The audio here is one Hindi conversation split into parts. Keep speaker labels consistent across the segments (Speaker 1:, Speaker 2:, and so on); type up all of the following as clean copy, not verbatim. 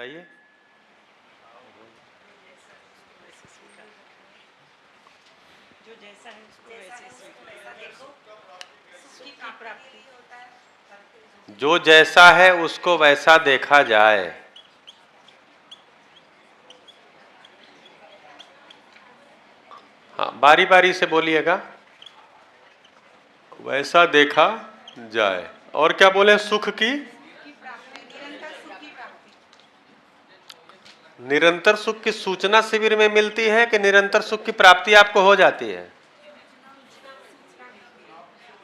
Speaker 1: बताइए।
Speaker 2: जो जैसा है उसको वैसे देखो, सुख की प्राप्ति।
Speaker 1: जो जैसा है उसको वैसा देखा जाए। हाँ, बारी बारी से बोलिएगा। वैसा देखा जाए। और क्या बोले? सुख की
Speaker 2: प्राप्ति, निरंतर सुख की प्राप्ति।
Speaker 1: निरंतर सुख की सूचना शिविर में मिलती है कि निरंतर सुख की प्राप्ति आपको हो जाती है?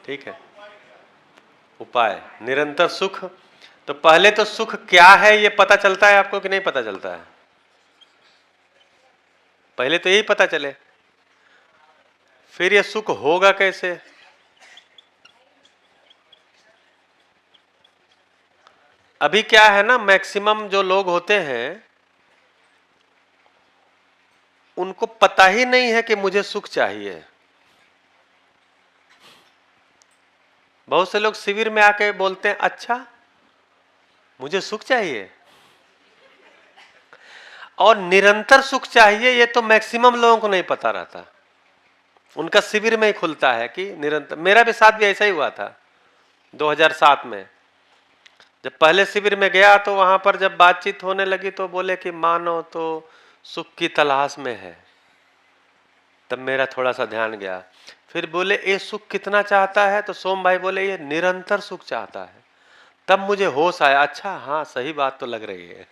Speaker 1: ठीक है। उपाय निरंतर सुख। तो पहले तो सुख क्या है ये पता चलता है आपको कि नहीं पता चलता है? पहले तो यही पता चले, फिर ये सुख होगा कैसे। अभी क्या है ना, मैक्सिमम जो लोग होते हैं उनको पता ही नहीं है कि मुझे सुख चाहिए। बहुत से लोग शिविर में आके बोलते हैं अच्छा मुझे सुख चाहिए, और निरंतर सुख चाहिए ये तो मैक्सिमम लोगों को नहीं पता रहता। उनका शिविर में ही खुलता है कि निरंतर। मेरा भी साथ भी ऐसा ही हुआ था 2007 में। जब पहले शिविर में गया तो वहां पर जब बातचीत होने लगी तो बोले कि मानव तो सुख की तलाश में है। तब मेरा थोड़ा सा ध्यान गया। फिर बोले ये सुख कितना चाहता है? तो सोम भाई बोले ये निरंतर सुख चाहता है। तब मुझे होश आया, अच्छा हाँ सही बात तो लग रही है।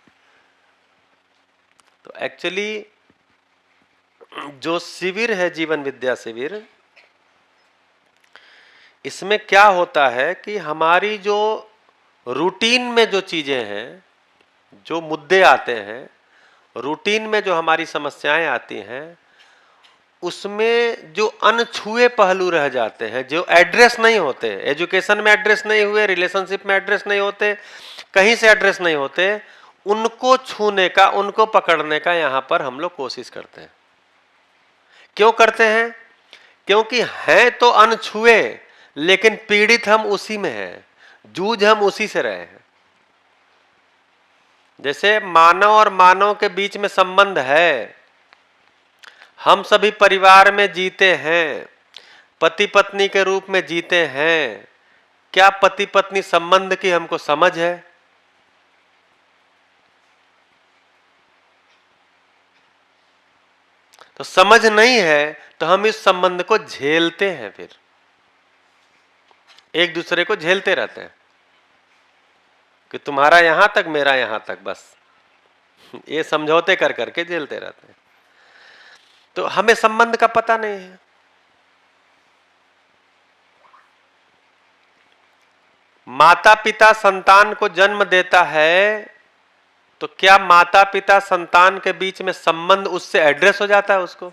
Speaker 1: तो एक्चुअली जो शिविर है जीवन विद्या शिविर, इसमें क्या होता है कि हमारी जो रूटीन में जो चीजें हैं, जो मुद्दे आते हैं, रूटीन में जो हमारी समस्याएं आती हैं, उसमें जो अनछुए पहलू रह जाते हैं, जो एड्रेस नहीं होते, एजुकेशन में एड्रेस नहीं हुए, रिलेशनशिप में एड्रेस नहीं होते, कहीं से एड्रेस नहीं होते, उनको छूने का, उनको पकड़ने का यहां पर हम लोग कोशिश करते हैं। क्यों करते हैं? क्योंकि हैं तो अनछुए, लेकिन पीड़ित हम उसी में हैं, जूझ हम उसी से रहे हैं। जैसे मानव और मानव के बीच में संबंध है, हम सभी परिवार में जीते हैं, पति पत्नी के रूप में जीते हैं। क्या पति पत्नी संबंध की हमको समझ है? तो समझ नहीं है तो हम इस संबंध को झेलते हैं, फिर एक दूसरे को झेलते रहते हैं कि तुम्हारा यहां तक मेरा यहां तक, बस ये समझौते कर करके झेलते रहते हैं। तो हमें संबंध का पता नहीं है। माता पिता संतान को जन्म देता है तो क्या माता पिता संतान के बीच में संबंध उससे एड्रेस हो जाता है? उसको,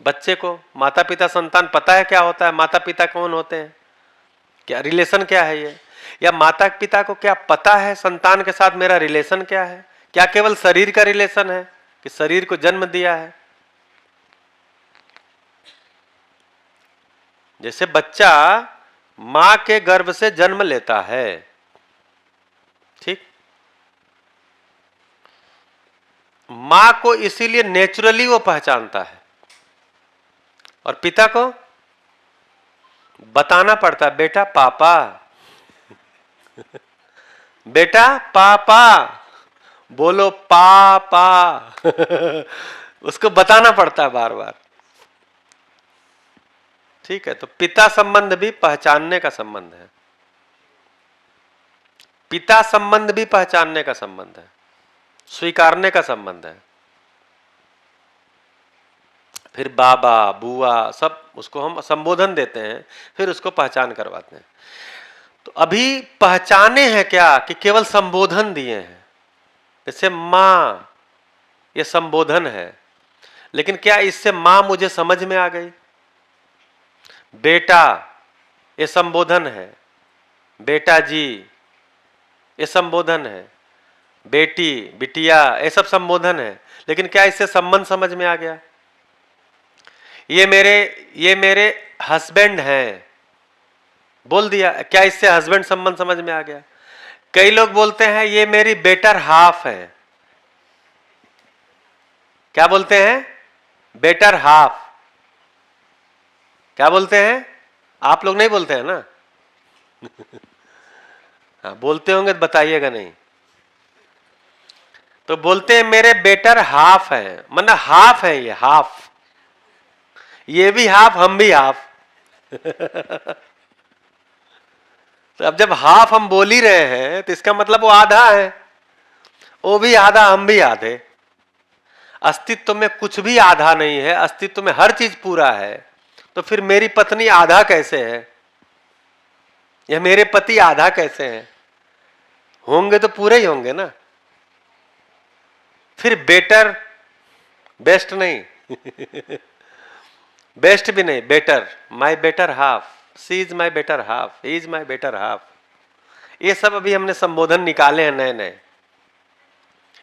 Speaker 1: बच्चे को माता पिता संतान पता है क्या होता है? माता पिता कौन होते हैं, क्या रिलेशन क्या है ये? या माता पिता को क्या पता है संतान के साथ मेरा रिलेशन क्या है? क्या केवल शरीर का रिलेशन है कि शरीर को जन्म दिया है? जैसे बच्चा मां के गर्भ से जन्म लेता है, ठीक, मां को इसीलिए नेचुरली वो पहचानता है, और पिता को बताना पड़ता है, बेटा पापा बेटा पापा बोलो पापा उसको बताना पड़ता है बार बार। ठीक है, तो पिता संबंध भी पहचानने का संबंध है, पिता संबंध भी पहचानने का संबंध है, स्वीकारने का संबंध है। फिर बाबा बुआ सब उसको हम संबोधन देते हैं, फिर उसको पहचान करवाते हैं। तो अभी पहचाने हैं क्या कि केवल संबोधन दिए हैं? जैसे मां, ये संबोधन है, लेकिन क्या इससे मां मुझे समझ में आ गई? बेटा, ये संबोधन है, बेटा जी ये संबोधन है, बेटी बिटिया ये सब संबोधन है, लेकिन क्या इससे संबंध समझ में आ गया? ये मेरे हस्बैंड हैं बोल दिया, क्या इससे हस्बैंड संबंध समझ में आ गया? कई लोग बोलते हैं ये मेरी बेटर हाफ है, क्या बोलते हैं? Better half. क्या बोलते हैं? आप लोग नहीं बोलते हैं ना? हाँ, बोलते होंगे तो बताइएगा नहीं। तो बोलते हैं मेरे बेटर हाफ है, मतलब हाफ है, ये हाफ, ये भी हाफ, हम भी हाफ। तो अब जब हाफ हम बोल ही रहे हैं तो इसका मतलब वो आधा है, वो भी आधा, हम भी आधे। अस्तित्व में कुछ भी आधा नहीं है, अस्तित्व में हर चीज पूरा है। तो फिर मेरी पत्नी आधा कैसे है, या मेरे पति आधा कैसे हैं? होंगे तो पूरे ही होंगे ना। फिर बेटर, बेस्ट नहीं, बेस्ट भी नहीं, better, my better half, she is my better half, he is my better half. ये सब अभी हमने संबोधन निकाले हैं नए नए।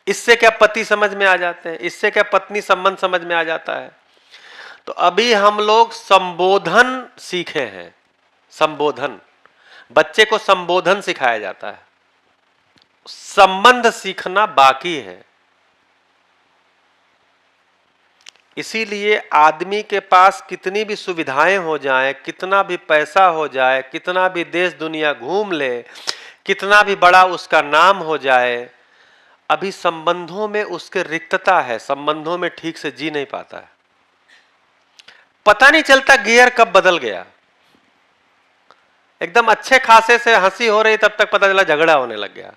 Speaker 1: इससे क्या पति समझ में आ जाते हैं, इससे क्या पत्नी संबंध समझ में आ जाता है। तो अभी हम लोग संबोधन सीखे हैं। संबोधन, बच्चे को संबोधन सिखाया जाता है, संबंध सीखना बाकी है। इसीलिए आदमी के पास कितनी भी सुविधाएं हो जाएं, कितना भी पैसा हो जाए, कितना भी देश दुनिया घूम ले, कितना भी बड़ा उसका नाम हो जाए, अभी संबंधों में उसके रिक्तता है, संबंधों में ठीक से जी नहीं पाता है। पता नहीं चलता गियर कब बदल गया। एकदम अच्छे खासे से हंसी हो रही, तब तक पता चला झगड़ा होने लग गया।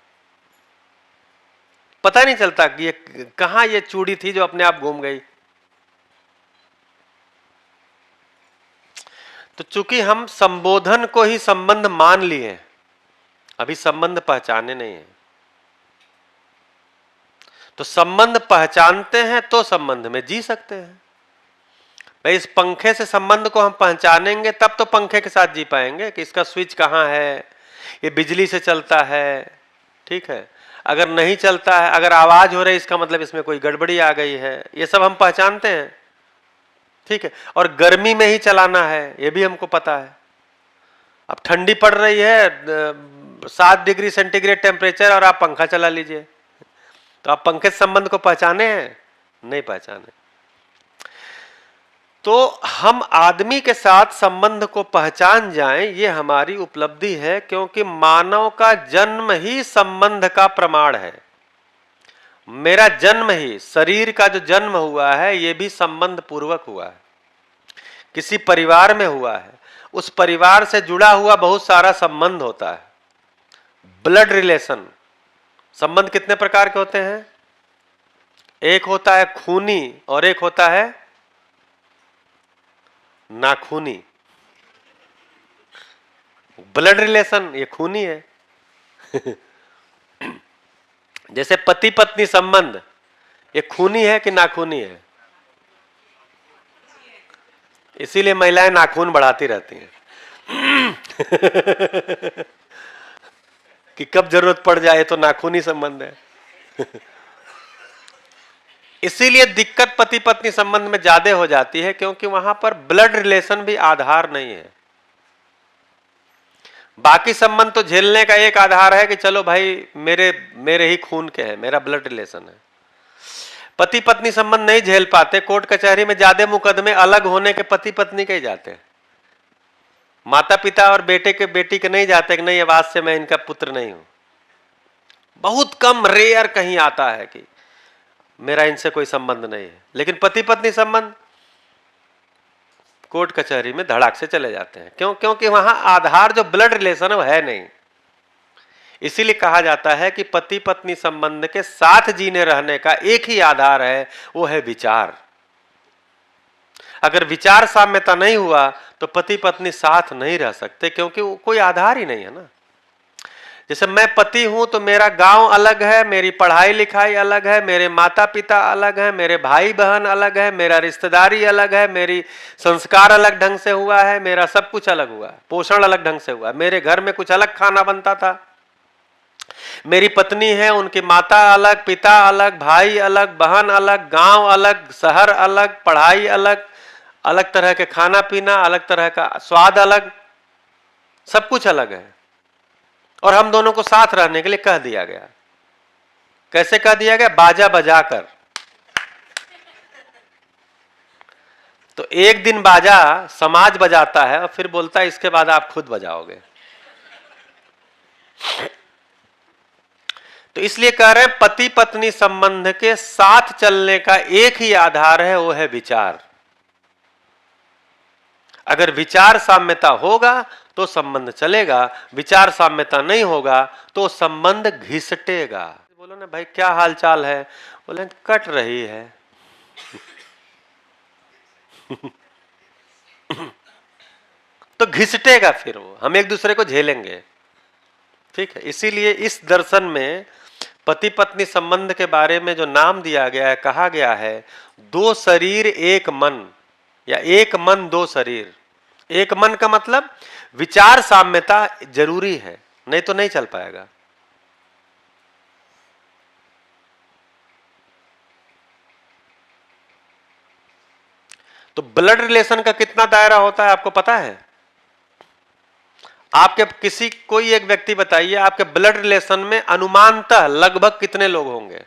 Speaker 1: पता नहीं चलता कि ये कहां ये चूड़ी थी जो अपने आप घूम गई। तो चूंकि हम संबोधन को ही संबंध मान लिए, अभी संबंध पहचाने नहीं है। तो संबंध पहचानते हैं तो संबंध में जी सकते हैं। भाई इस पंखे से संबंध को हम पहचानेंगे तब तो पंखे के साथ जी पाएंगे कि इसका स्विच कहाँ है, ये बिजली से चलता है, ठीक है। अगर नहीं चलता है, अगर आवाज हो रही है, इसका मतलब इसमें कोई गड़बड़ी आ गई है, ये सब हम पहचानते हैं, ठीक है। और गर्मी में ही चलाना है, ये भी हमको पता है। अब ठंडी पड़ रही है, 7 डिग्री सेंटीग्रेड टेम्परेचर, और आप पंखा चला लीजिए, तो आप पंखे से संबंध को पहचाने हैं? नहीं पहचाने। तो हम आदमी के साथ संबंध को पहचान जाएं, ये हमारी उपलब्धि है, क्योंकि मानव का जन्म ही संबंध का प्रमाण है। मेरा जन्म ही, शरीर का जो जन्म हुआ है, ये भी संबंध पूर्वक हुआ है, किसी परिवार में हुआ है। उस परिवार से जुड़ा हुआ बहुत सारा संबंध होता है, ब्लड रिलेशन। संबंध कितने प्रकार के होते हैं? एक होता है खूनी और एक होता है नाखूनी। ब्लड रिलेशन ये खूनी है। जैसे पति पत्नी संबंध, ये खूनी है कि नाखूनी है? इसीलिए महिलाएं नाखून बढ़ाती रहती हैं। कि कब जरूरत पड़ जाए तो नाखूनी संबंध है। इसीलिए दिक्कत पति पत्नी संबंध में ज्यादा हो जाती है, क्योंकि वहां पर ब्लड रिलेशन भी आधार नहीं है। बाकी संबंध तो झेलने का एक आधार है कि चलो भाई मेरे ही खून के हैं, मेरा ब्लड रिलेशन है। पति पत्नी संबंध नहीं झेल पाते, कोर्ट कचहरी में ज्यादा मुकदमे अलग होने के पति पत्नी के ही जाते हैं। माता पिता और बेटे के बेटी के नहीं जाते कि नहीं अब आज से मैं इनका पुत्र नहीं हूं। बहुत कम, रेयर कहीं आता है कि मेरा इनसे कोई संबंध नहीं है। लेकिन पति पत्नी संबंध कोर्ट कचहरी में धड़ाक से चले जाते हैं। क्यों? क्योंकि वहां आधार जो ब्लड रिलेशन है वो है नहीं। इसीलिए कहा जाता है कि पति पत्नी संबंध के साथ जीने रहने का एक ही आधार है, वो है विचार। अगर विचार साम्यता नहीं हुआ तो पति पत्नी साथ नहीं रह सकते, क्योंकि वो कोई आधार ही नहीं है ना। जैसे मैं पति हूं तो मेरा गांव अलग है, मेरी पढ़ाई लिखाई अलग है, मेरे माता पिता अलग हैं, मेरे भाई बहन अलग है, मेरा रिश्तेदारी अलग है, मेरी संस्कार अलग ढंग से हुआ है, मेरा सब कुछ अलग हुआ है, पोषण अलग ढंग से हुआ है, मेरे घर में कुछ अलग खाना बनता था। मेरी पत्नी है, उनकी माता अलग, पिता अलग, भाई अलग, बहन अलग, गांव अलग, शहर अलग, पढ़ाई अलग, अलग तरह के खाना पीना, अलग तरह का स्वाद अलग, सब कुछ अलग है। और हम दोनों को साथ रहने के लिए कह दिया गया। कैसे कह दिया गया? बाजा बजाकर। तो एक दिन बाजा समाज बजाता है और फिर बोलता है इसके बाद आप खुद बजाओगे। तो इसलिए कह रहे हैं पति पत्नी संबंध के साथ चलने का एक ही आधार है, वो है विचार। अगर विचार साम्यता होगा तो संबंध चलेगा, विचार साम्यता नहीं होगा तो संबंध घिसटेगा। बोलो ना भाई क्या हाल चाल है, बोले कट रही है। तो घिसटेगा, फिर वो हम एक दूसरे को झेलेंगे। ठीक है, इसीलिए इस दर्शन में पति पत्नी संबंध के बारे में जो नाम दिया गया है, कहा गया है दो शरीर एक मन, या एक मन दो शरीर। एक मन का मतलब विचार साम्यता जरूरी है, नहीं तो नहीं चल पाएगा। तो ब्लड रिलेशन का कितना दायरा होता है आपको पता है? आपके किसी कोई एक व्यक्ति बताइए, आपके ब्लड रिलेशन में अनुमानतः लगभग कितने लोग होंगे?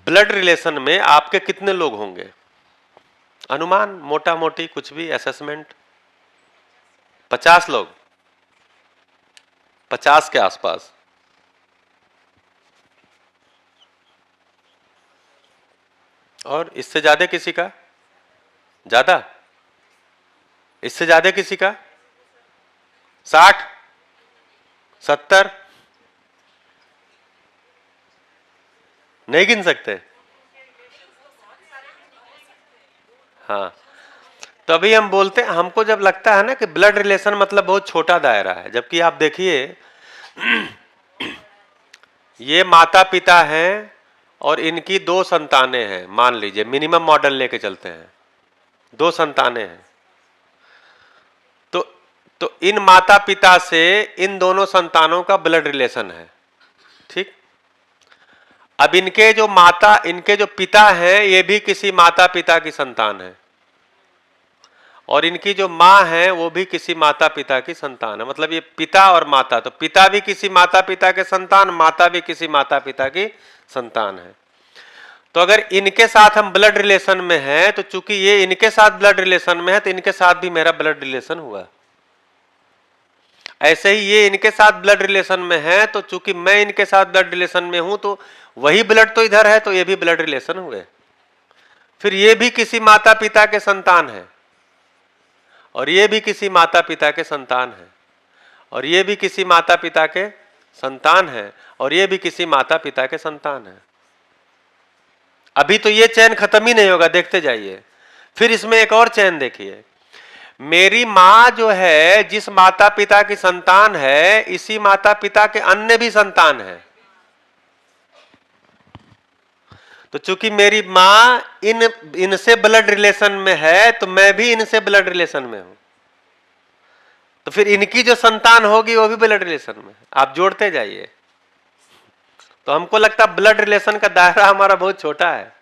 Speaker 1: ब्लड रिलेशन में आपके कितने लोग होंगे? अनुमान, मोटा मोटी कुछ भी असेसमेंट। 50 लोग, 50 के आसपास। और इससे ज्यादा किसी का? ज्यादा? इससे ज्यादा किसी का? 60, 70? नहीं गिन सकते? हाँ, तो अभी हम बोलते हैं, हमको जब लगता है ना कि ब्लड रिलेशन मतलब बहुत छोटा दायरा है, जबकि आप देखिए ये माता पिता हैं और इनकी 2 संतानें हैं, मान लीजिए मिनिमम मॉडल लेके चलते हैं, 2 संतानें हैं। तो इन माता पिता से इन दोनों संतानों का ब्लड रिलेशन है। ठीक, अब इनके जो पिता हैं ये भी किसी माता पिता की संतान है, और इनकी जो माँ है वो भी किसी माता पिता की संतान है। मतलब ये पिता और माता, तो पिता भी किसी माता पिता के संतान, माता भी किसी माता पिता की संतान है। तो अगर इनके साथ हम ब्लड रिलेशन में हैं, तो चूंकि ये इनके साथ ब्लड रिलेशन में है तो इनके साथ भी मेरा ब्लड रिलेशन हुआ। ऐसे ही ये इनके साथ ब्लड रिलेशन में है, तो चूंकि मैं इनके साथ ब्लड रिलेशन में हूं तो वही ब्लड तो इधर है, तो ये भी ब्लड रिलेशन हुए। फिर ये भी किसी माता पिता के संतान है, और ये भी किसी माता पिता के संतान है, और ये भी किसी माता पिता के संतान है, और ये भी किसी माता पिता के संतान है। अभी तो ये चैन खत्म ही नहीं होगा, देखते जाइए। फिर इसमें एक और चैन देखिए, मेरी मां जो है जिस माता पिता की संतान है, इसी माता पिता के अन्य भी संतान है। तो चूंकि मेरी मां इनसे ब्लड रिलेशन में है, तो मैं भी इनसे ब्लड रिलेशन में हूं, तो फिर इनकी जो संतान होगी वो भी ब्लड रिलेशन में। आप जोड़ते जाइए। तो हमको लगता है ब्लड रिलेशन का दायरा हमारा बहुत छोटा है,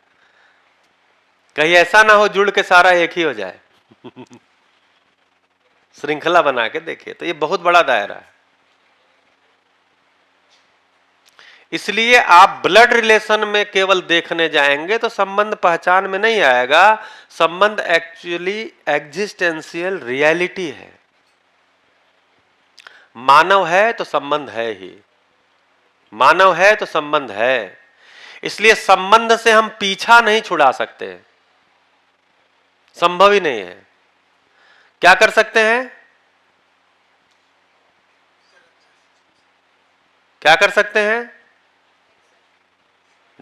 Speaker 1: कहीं ऐसा ना हो जुड़ के सारा एक ही हो जाए। श्रृंखला बना के देखिए, तो ये बहुत बड़ा दायरा है। इसलिए आप ब्लड रिलेशन में केवल देखने जाएंगे तो संबंध पहचान में नहीं आएगा। संबंध एक्चुअली एग्जिस्टेंशियल रियलिटी है। मानव है तो संबंध है ही, मानव है तो संबंध है। इसलिए संबंध से हम पीछा नहीं छुड़ा सकते, संभव ही नहीं है। क्या कर सकते हैं? क्या कर सकते हैं?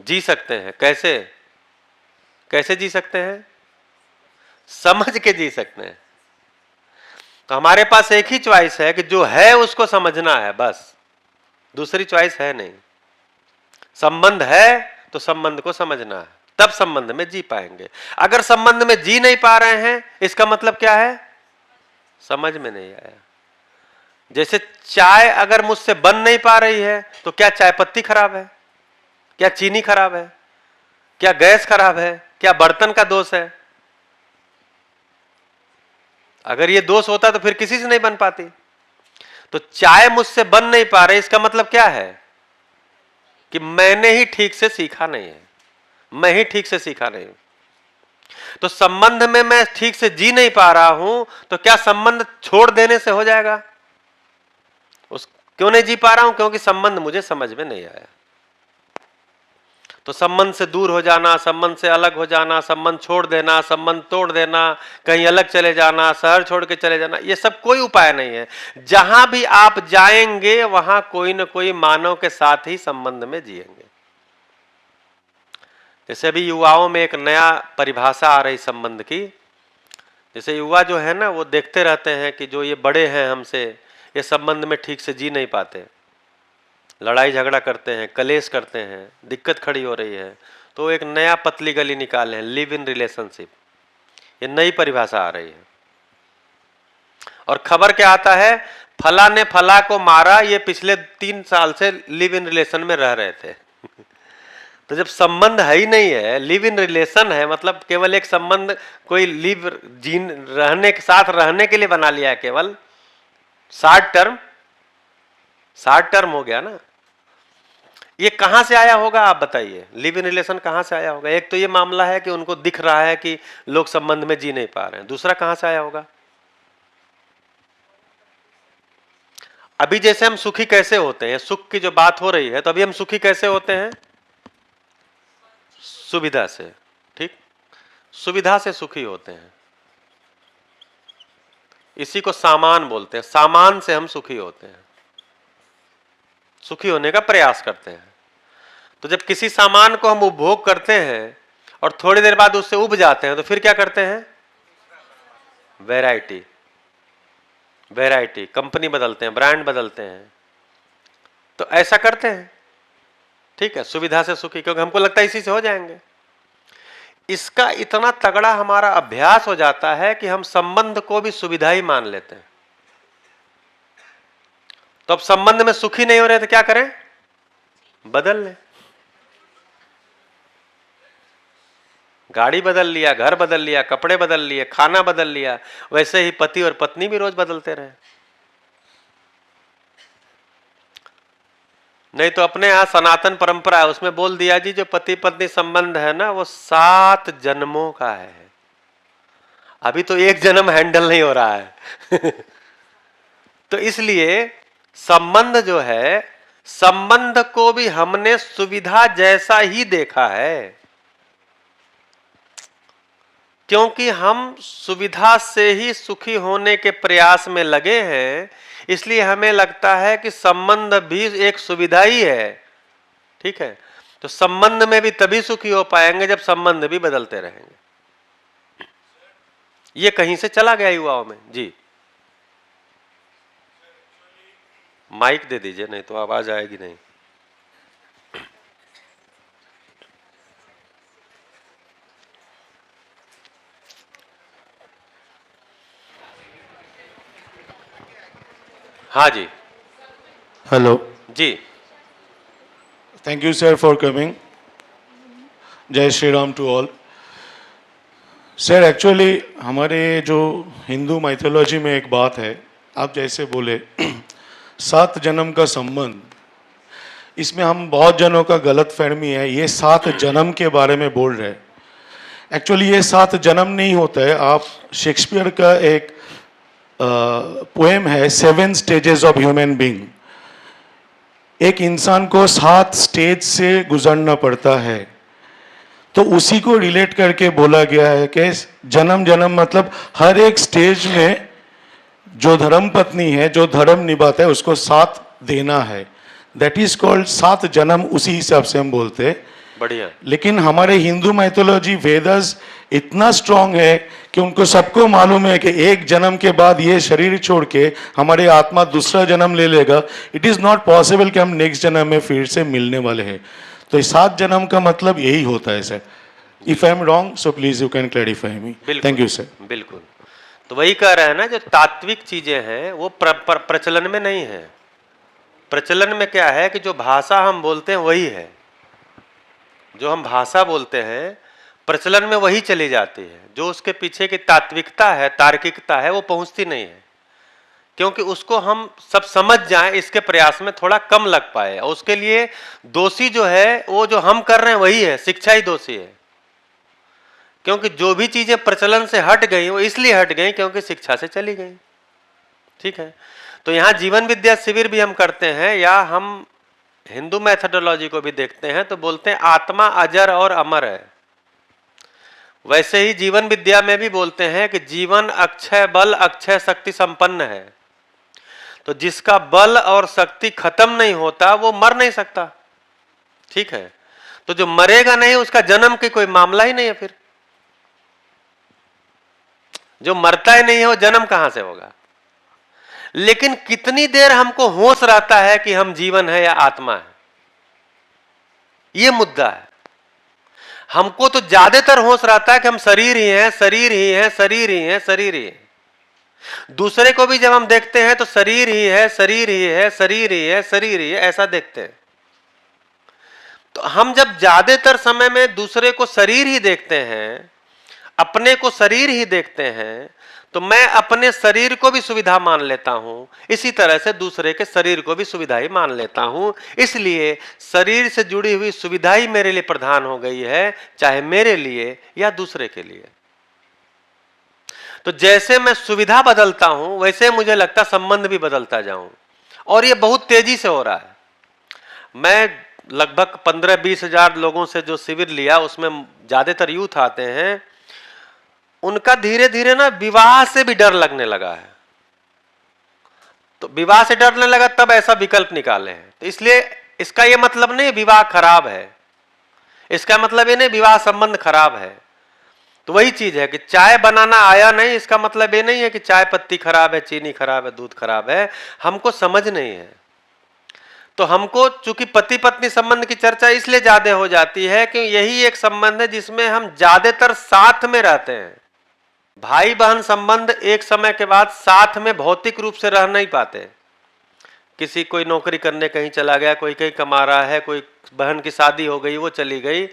Speaker 1: जी सकते हैं। कैसे? कैसे जी सकते हैं? समझ के जी सकते हैं। तो हमारे पास एक ही चॉइस है कि जो है उसको समझना है, बस, दूसरी चॉइस है नहीं। संबंध है तो संबंध को समझना है, तब संबंध में जी पाएंगे। अगर संबंध में जी नहीं पा रहे हैं, इसका मतलब क्या है? समझ में नहीं आया। जैसे चाय अगर मुझसे बन नहीं पा रही है, तो क्या चाय पत्ती खराब है? क्या चीनी खराब है? क्या गैस खराब है? क्या बर्तन का दोष है? अगर ये दोष होता तो फिर किसी से नहीं बन पाती। तो चाय मुझसे बन नहीं पा रही, इसका मतलब क्या है? कि मैंने ही ठीक से सीखा नहीं है। मैं ही ठीक से सीखा नहीं। तो संबंध में मैं ठीक से जी नहीं पा रहा हूं, तो क्या संबंध छोड़ देने से हो जाएगा? उस क्यों नहीं जी पा रहा हूं? क्योंकि संबंध मुझे समझ में नहीं आया। तो संबंध से दूर हो जाना, संबंध से अलग हो जाना, संबंध छोड़ देना, संबंध तोड़ देना, कहीं अलग चले जाना, शहर छोड़ के चले जाना, ये सब कोई उपाय नहीं है। जहां भी आप जाएंगे वहां कोई न कोई मानव के साथ ही संबंध में जिएंगे। जैसे अभी युवाओं में एक नया परिभाषा आ रही संबंध की। जैसे युवा जो है ना, वो देखते रहते हैं कि जो ये बड़े हैं हमसे, ये संबंध में ठीक से जी नहीं पाते, लड़ाई झगड़ा करते हैं, कलेश करते हैं, दिक्कत खड़ी हो रही है, तो एक नया पतली गली निकाले हैं, लिव इन रिलेशनशिप। ये नई परिभाषा आ रही है। और खबर क्या आता है, फला ने फला को मारा, ये पिछले 3 साल से लिव इन रिलेशन में रह रहे थे। तो जब संबंध है ही नहीं है, लिव इन रिलेशन है, मतलब केवल एक संबंध कोई लिव जीन रहने के साथ रहने के लिए बना लिया है, केवल शॉर्ट टर्म हो गया ना। ये कहां से आया होगा आप बताइए? लिव इन रिलेशन कहां से आया होगा? एक तो ये मामला है कि उनको दिख रहा है कि लोग संबंध में जी नहीं पा रहे हैं। दूसरा कहां से आया होगा? अभी जैसे हम सुखी कैसे होते हैं, सुख की जो बात हो रही है, तो अभी हम सुखी कैसे होते हैं? सुविधा से। ठीक, सुविधा से सुखी होते हैं। इसी को सामान बोलते हैं। सामान से हम सुखी होते हैं, सुखी होने का प्रयास करते हैं। तो जब किसी सामान को हम उपभोग करते हैं और थोड़ी देर बाद उससे उब जाते हैं, तो फिर क्या करते हैं? वैरायटी, कंपनी बदलते हैं, ब्रांड बदलते हैं। तो ऐसा करते हैं। ठीक है, सुविधा से सुखी, क्योंकि हमको लगता है इसी से हो जाएंगे। इसका इतना तगड़ा हमारा अभ्यास हो जाता है कि हम संबंध को भी सुविधा ही मान लेते हैं। तो अब संबंध में सुखी नहीं हो रहे तो क्या करें? बदल लें। गाड़ी बदल लिया, घर बदल लिया, कपड़े बदल लिए, खाना बदल लिया। वैसे ही पति और पत्नी भी रोज बदलते रहे। नहीं तो अपने यहां सनातन परंपरा है, उसमें बोल दिया जी जो पति पत्नी संबंध है ना, वो 7 जन्मों का है। अभी तो 1 जन्म हैंडल नहीं हो रहा है। तो इसलिए संबंध जो है, संबंध को भी हमने सुविधा जैसा ही देखा है, क्योंकि हम सुविधा से ही सुखी होने के प्रयास में लगे हैं। इसलिए हमें लगता है कि संबंध भी एक सुविधा ही है। ठीक है, तो संबंध में भी तभी सुखी हो पाएंगे जब संबंध भी बदलते रहेंगे। ये कहीं से चला गया युवाओं में। जी, माइक दे दीजिए, नहीं तो आवाज आएगी नहीं। हाँ जी,
Speaker 3: Hello.
Speaker 1: Ji,
Speaker 3: Thank you, sir, for coming. जय Shri Ram to all. Sir, actually हमारे जो हिंदू माइथोलॉजी में एक बात है, आप जैसे बोले 7 जन्म का संबंध, इसमें हम बहुत जनों का गलत फहमी है, ये 7 जन्म के बारे में बोल रहे हैं। एक्चुअली ये 7 जन्म नहीं होता है। आप शेक्सपियर का एक पोएम है 7 स्टेजेस ऑफ ह्यूमन बीइंग। एक इंसान को 7 स्टेज से गुजरना पड़ता है, तो उसी को रिलेट करके बोला गया है कि जन्म जन्म मतलब हर एक स्टेज में जो धर्म पत्नी है, जो धर्म निभाता है, उसको साथ देना है। दैट इज कॉल्ड 7 जन्म, उसी हिसाब से हम बोलते हैं।
Speaker 1: बढ़िया।
Speaker 3: लेकिन हमारे हिंदू माइथोलॉजी वेदस इतना स्ट्रांग है कि उनको सबको मालूम है कि एक जन्म के बाद ये शरीर छोड़ के हमारी आत्मा दूसरा जन्म ले लेगा। इट इज नॉट पॉसिबल कि हम नेक्स्ट जन्म में फिर से मिलने वाले हैं। तो 7 जन्म का मतलब यही होता है sir. If I am wrong so please you can clarify me. Thank you sir.
Speaker 1: बिल्कुल, तो वही कह रहे हैं ना, जो तात्विक चीजें हैं वो प्रचलन में नहीं है। प्रचलन में क्या है कि जो भाषा हम बोलते हैं वही है, जो हम भाषा बोलते हैं प्रचलन में वही चली जाती है। जो उसके पीछे की तात्विकता है, तार्किकता है, वो पहुंचती नहीं है। क्योंकि उसको हम सब समझ जाएं, इसके प्रयास में थोड़ा कम लग पाए। और उसके लिए दोषी जो है वो जो हम कर रहे हैं वही है, शिक्षा ही दोषी है। क्योंकि जो भी चीजें प्रचलन से हट गई वो इसलिए हट गई क्योंकि शिक्षा से चली गई। ठीक है, तो यहाँ जीवन विद्या शिविर भी हम करते हैं, या हम हिंदू मैथडोलॉजी को भी देखते हैं तो बोलते हैं आत्मा अजर और अमर है। वैसे ही जीवन विद्या में भी बोलते हैं कि जीवन अक्षय बल अक्षय शक्ति संपन्न है। तो जिसका बल और शक्ति खत्म नहीं होता वो मर नहीं सकता। ठीक है, तो जो मरेगा नहीं उसका जन्म की कोई मामला ही नहीं है। फिर जो मरता ही नहीं है वो जन्म कहां से होगा। लेकिन कितनी देर हमको होश रहता है कि हम जीवन है या आत्मा है, ये मुद्दा है। हमको तो ज्यादातर होश रहता है कि हम शरीर ही हैं, शरीर ही हैं, शरीर ही हैं, शरीर ही है। दूसरे को भी जब हम देखते हैं तो शरीर ही है, शरीर ही है, शरीर ही है, शरीर ही है, ऐसा देखते हैं। तो हम जब ज्यादातर समय में दूसरे को शरीर ही देखते हैं, अपने को शरीर ही देखते हैं, तो मैं अपने शरीर को भी सुविधा मान लेता हूं, इसी तरह से दूसरे के शरीर को भी सुविधा ही मान लेता हूं। इसलिए शरीर से जुड़ी हुई सुविधा ही मेरे लिए प्रधान हो गई है, चाहे मेरे लिए या दूसरे के लिए। तो जैसे मैं सुविधा बदलता हूं वैसे मुझे लगता संबंध भी बदलता जाऊं, और ये बहुत तेजी से हो रहा है। मैं लगभग 15-20 हजार लोगों से जो शिविर लिया उसमें ज्यादातर यूथ आते हैं, उनका धीरे धीरे ना विवाह से भी डर लगने लगा है। तो विवाह से डरने लगा तब ऐसा विकल्प निकाले हैं। तो इसलिए इसका यह मतलब नहीं विवाह खराब है, इसका मतलब ये नहीं विवाह संबंध खराब है। तो वही चीज है कि चाय बनाना आया नहीं, इसका मतलब ये नहीं है कि चाय पत्ती खराब है, चीनी खराब है, दूध खराब है। हमको समझ नहीं है। तो हमको चूंकि पति पत्नी संबंध की चर्चा इसलिए ज्यादा हो जाती है कि यही एक संबंध है जिसमें हम ज्यादातर साथ में रहते हैं। भाई बहन संबंध एक समय के बाद साथ में भौतिक रूप से रह नहीं पाते। किसी कोई नौकरी करने कहीं चला गया, कोई कहीं कमा रहा है, कोई बहन की शादी हो गई वो चली गई,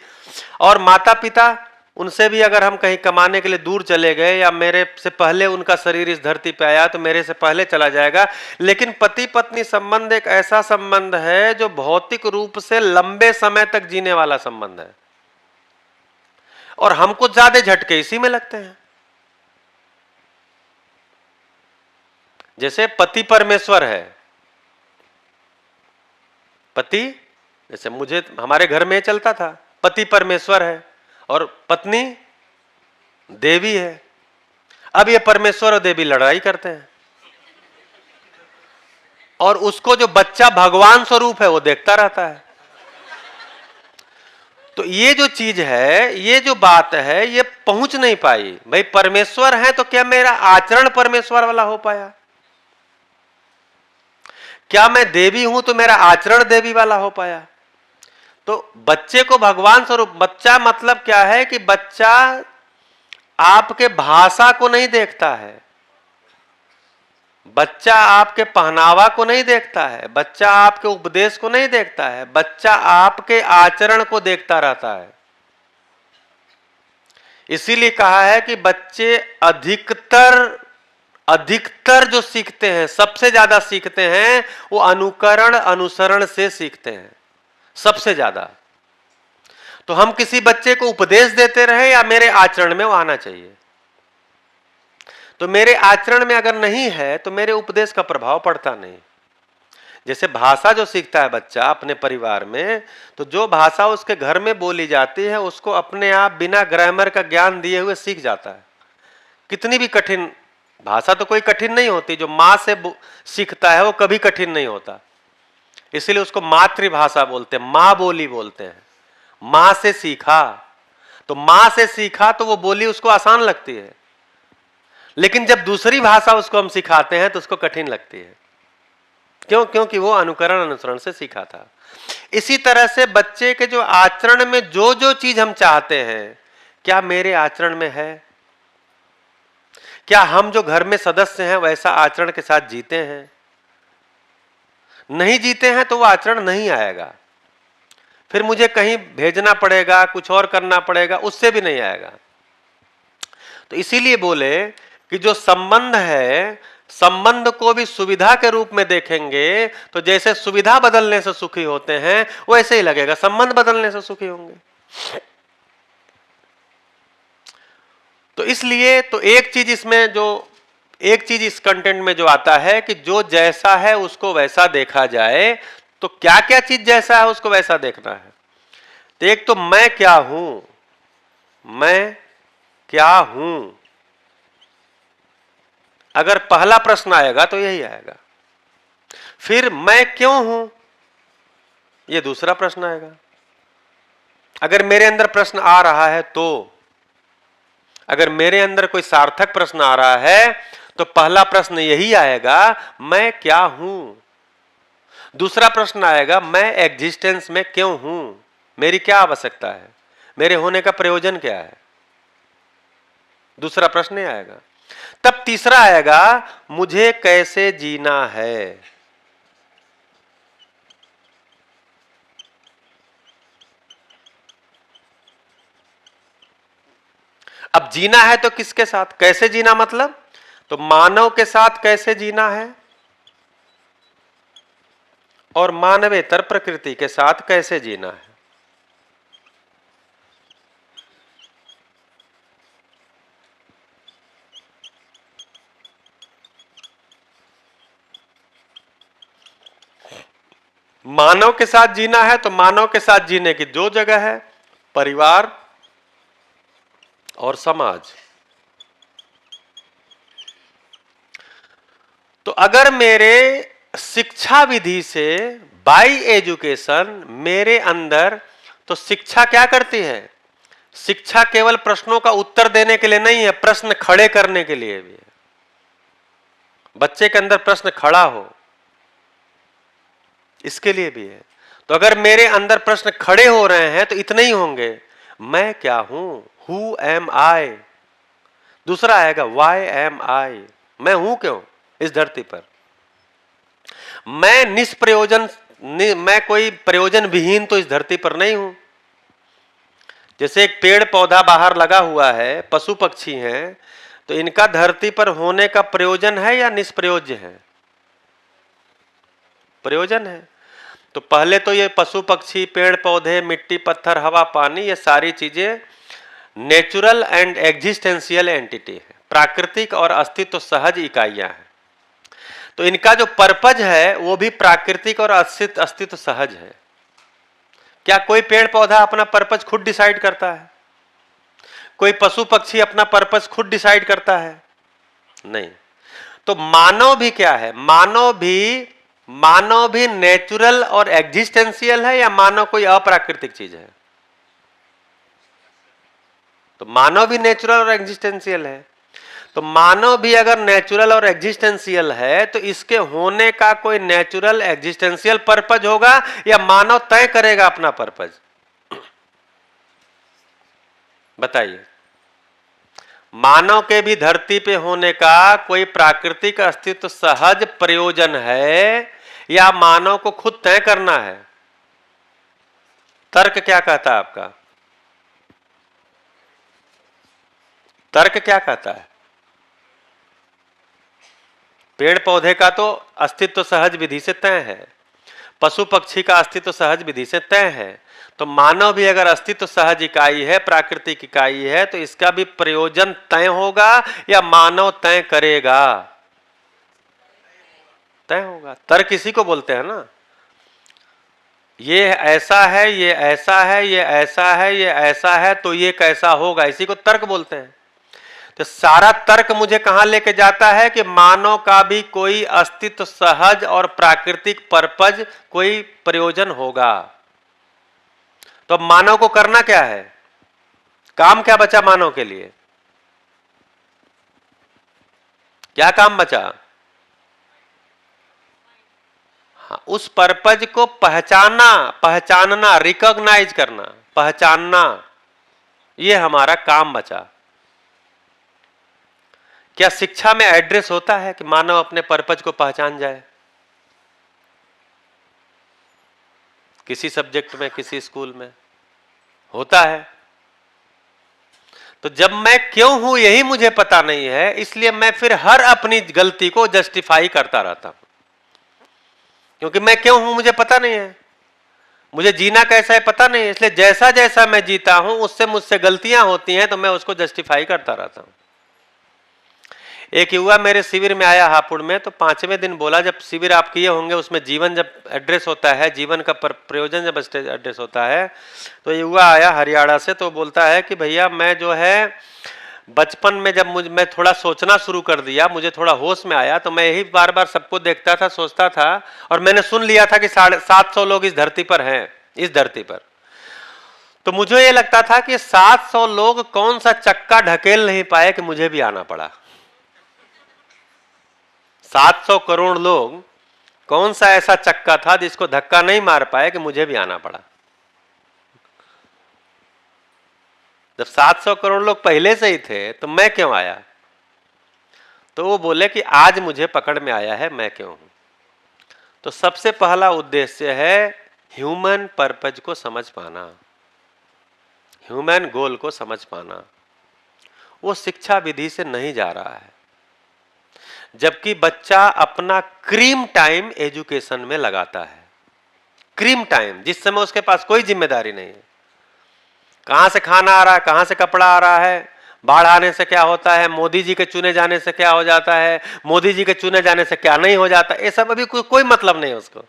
Speaker 1: और माता पिता उनसे भी अगर हम कहीं कमाने के लिए दूर चले गए या मेरे से पहले उनका शरीर इस धरती पे आया तो मेरे से पहले चला जाएगा। लेकिन पति पत्नी संबंध एक ऐसा संबंध है जो भौतिक रूप से लंबे समय तक जीने वाला संबंध है, और हमको ज्यादा झटके इसी में लगते हैं। जैसे पति परमेश्वर है, पति जैसे मुझे हमारे घर में चलता था, पति परमेश्वर है और पत्नी देवी है। अब ये परमेश्वर और देवी लड़ाई करते हैं, और उसको जो बच्चा भगवान स्वरूप है वो देखता रहता है। तो ये जो चीज है, ये जो बात है, ये पहुंच नहीं पाई। भाई परमेश्वर है तो क्या मेरा आचरण परमेश्वर वाला हो पाया? क्या मैं देवी हूं तो मेरा आचरण देवी वाला हो पाया? तो बच्चे को भगवान स्वरूप, बच्चा मतलब क्या है कि बच्चा आपके भाषा को नहीं देखता है, बच्चा आपके पहनावा को नहीं देखता है, बच्चा आपके उपदेश को नहीं देखता है, बच्चा आपके आचरण को देखता रहता है। इसीलिए कहा है कि बच्चे अधिकतर जो सीखते हैं, सबसे ज्यादा सीखते हैं, वो अनुकरण अनुसरण से सीखते हैं सबसे ज्यादा। तो हम किसी बच्चे को उपदेश देते रहे या मेरे आचरण में वो आना चाहिए। तो मेरे आचरण में अगर नहीं है तो मेरे उपदेश का प्रभाव पड़ता नहीं। जैसे भाषा जो सीखता है बच्चा अपने परिवार में, तो जो भाषा उसके घर में बोली जाती है उसको अपने आप बिना ग्रामर का ज्ञान दिए हुए सीख जाता है। कितनी भी कठिन भाषा तो कोई कठिन नहीं होती, जो माँ से सीखता है वो कभी कठिन नहीं होता। इसीलिए उसको मातृभाषा बोलते हैं, माँ बोली बोलते हैं। माँ से सीखा, तो माँ से सीखा तो वो बोली उसको आसान लगती है। लेकिन जब दूसरी भाषा उसको हम सिखाते हैं तो उसको कठिन लगती है। क्यों? क्योंकि वो अनुकरण अनुसरण से सीखा था। इसी तरह से बच्चे के जो आचरण में जो जो चीज हम चाहते हैं, क्या मेरे आचरण में है? क्या हम जो घर में सदस्य हैं वैसा आचरण के साथ जीते हैं? नहीं जीते हैं तो वो आचरण नहीं आएगा। फिर मुझे कहीं भेजना पड़ेगा, कुछ और करना पड़ेगा, उससे भी नहीं आएगा। तो इसीलिए बोले कि जो संबंध है, संबंध को भी सुविधा के रूप में देखेंगे तो जैसे सुविधा बदलने से सुखी होते हैं वैसे ही लगेगा संबंध बदलने से सुखी होंगे। तो इसलिए तो एक चीज इस कंटेंट में जो आता है कि जो जैसा है उसको वैसा देखा जाए। तो क्या क्या चीज जैसा है उसको वैसा देखना है। तो एक तो मैं क्या हूं, मैं क्या हूं, अगर पहला प्रश्न आएगा तो यही आएगा। फिर मैं क्यों हूं, यह दूसरा प्रश्न आएगा। अगर मेरे अंदर प्रश्न आ रहा है तो अगर मेरे अंदर कोई सार्थक प्रश्न आ रहा है तो पहला प्रश्न यही आएगा, मैं क्या हूं। दूसरा प्रश्न आएगा, मैं एग्जिस्टेंस में क्यों हूं, मेरी क्या आवश्यकता है, मेरे होने का प्रयोजन क्या है। दूसरा प्रश्न ही आएगा। तब तीसरा आएगा, मुझे कैसे जीना है। अब जीना है तो किसके साथ, कैसे जीना, मतलब तो मानव के साथ कैसे जीना है और मानवेतर प्रकृति के साथ कैसे जीना है। मानव के साथ जीना है तो मानव के साथ जीने की दो जगह है, परिवार और समाज। तो अगर मेरे शिक्षा विधि से बाय एजुकेशन मेरे अंदर, तो शिक्षा क्या करती है, शिक्षा केवल प्रश्नों का उत्तर देने के लिए नहीं है, प्रश्न खड़े करने के लिए भी है। बच्चे के अंदर प्रश्न खड़ा हो इसके लिए भी है। तो अगर मेरे अंदर प्रश्न खड़े हो रहे हैं तो इतने ही होंगे, मैं क्या हूं, हु एम आई। दूसरा आएगा, वाई एम आई, मैं हूं क्यों इस धरती पर। मैं निष्प्रयोजन, मैं कोई प्रयोजन विहीन तो इस धरती पर नहीं हूं। जैसे एक पेड़ पौधा बाहर लगा हुआ है, पशु पक्षी हैं, तो इनका धरती पर होने का प्रयोजन है या निष्प्रयोज्य है, प्रयोजन है। तो पहले तो ये पशु पक्षी पेड़ पौधे मिट्टी पत्थर हवा पानी ये सारी चीजें नेचुरल एंड एग्जिस्टेंशियल एंटिटी है, प्राकृतिक और अस्तित्व सहज इकाइयां हैं। तो इनका जो पर्पज है वो भी प्राकृतिक और अस्तित्व सहज है। क्या कोई पेड़ पौधा अपना पर्पज खुद डिसाइड करता है, कोई पशु पक्षी अपना पर्पज खुद डिसाइड करता है, नहीं। तो मानव भी क्या है, मानव भी नेचुरल और एग्जिस्टेंशियल है या मानव कोई अप्राकृतिक चीज है। तो मानव भी नेचुरल और एग्जिस्टेंशियल है। तो मानव भी अगर नेचुरल और एग्जिस्टेंशियल है तो इसके होने का कोई नेचुरल एग्जिस्टेंशियल पर्पज होगा या मानव तय करेगा अपना पर्पज, बताइए। मानव के भी धरती पे होने का कोई प्राकृतिक अस्तित्व सहज प्रयोजन है या मानव को खुद तय करना है। तर्क क्या कहता है आपका, तर्क क्या कहता है। पेड़ पौधे का तो अस्तित्व सहज विधि से तय है, पशु पक्षी का अस्तित्व सहज विधि से तय है। तो मानव भी अगर अस्तित्व सहज इकाई है, प्राकृतिक इकाई है, तो इसका भी प्रयोजन तय होगा या मानव तय करेगा, तय होगा। तर्क इसी को बोलते हैं ना, ये ऐसा है, ये ऐसा है, ये ऐसा है, ये ऐसा है, तो ये कैसा होगा, इसी को तर्क बोलते हैं। तो सारा तर्क मुझे कहां लेके जाता है कि मानव का भी कोई अस्तित्व सहज और प्राकृतिक पर्पज कोई प्रयोजन होगा। तो मानव को करना क्या है, काम क्या बचा मानव के लिए, क्या काम बचा। हाँ, उस पर्पज को पहचानना, रिकॉग्नाइज करना, पहचानना, यह हमारा काम बचा। क्या शिक्षा में एड्रेस होता है कि मानव अपने पर्पज को पहचान जाए, किसी सब्जेक्ट में किसी स्कूल में होता है। तो जब मैं क्यों हूं यही मुझे पता नहीं है, इसलिए मैं फिर हर अपनी गलती को जस्टिफाई करता रहता हूं, क्योंकि मैं क्यों हूं मुझे पता नहीं है, मुझे जीना कैसा है पता नहीं है। इसलिए जैसा जैसा मैं जीता हूं उससे मुझसे गलतियां होती हैं तो मैं उसको जस्टिफाई करता रहता हूं। एक युवा मेरे शिविर में आया हापुड़ में, तो 5वें दिन बोला, जब शिविर आप किए होंगे उसमें जीवन जब एड्रेस होता है, जीवन का प्रयोजन जब एड्रेस होता है, तो युवा आया हरियाणा से, तो बोलता है कि भैया मैं जो है बचपन में जब मैं थोड़ा सोचना शुरू कर दिया, मुझे थोड़ा होश में आया, तो मैं यही बार बार सबको देखता था, सोचता था, और मैंने सुन लिया था कि 750 लोग इस धरती पर हैं, इस धरती पर। तो मुझे ये लगता था कि 700 लोग कौन सा चक्का ढकेल नहीं पाए कि मुझे भी आना पड़ा। 700 करोड़ लोग कौन सा ऐसा चक्का था जिसको धक्का नहीं मार पाए कि मुझे भी आना पड़ा। जब 700 करोड़ लोग पहले से ही थे तो मैं क्यों आया। तो वो बोले कि आज मुझे पकड़ में आया है मैं क्यों हूं। तो सबसे पहला उद्देश्य है ह्यूमन पर्पज को समझ पाना, ह्यूमन गोल को समझ पाना। वो शिक्षा विधि से नहीं जा रहा है, जबकि बच्चा अपना क्रीम टाइम एजुकेशन में लगाता है। क्रीम टाइम, जिस समय उसके पास कोई जिम्मेदारी नहीं है, कहां से खाना आ रहा है, कहां से कपड़ा आ रहा है, बाढ़ आने से क्या होता है, मोदी जी के चुने जाने से क्या हो जाता है, मोदी जी के चुने जाने से क्या नहीं हो जाता, ये सब अभी कोई मतलब नहीं है उसको।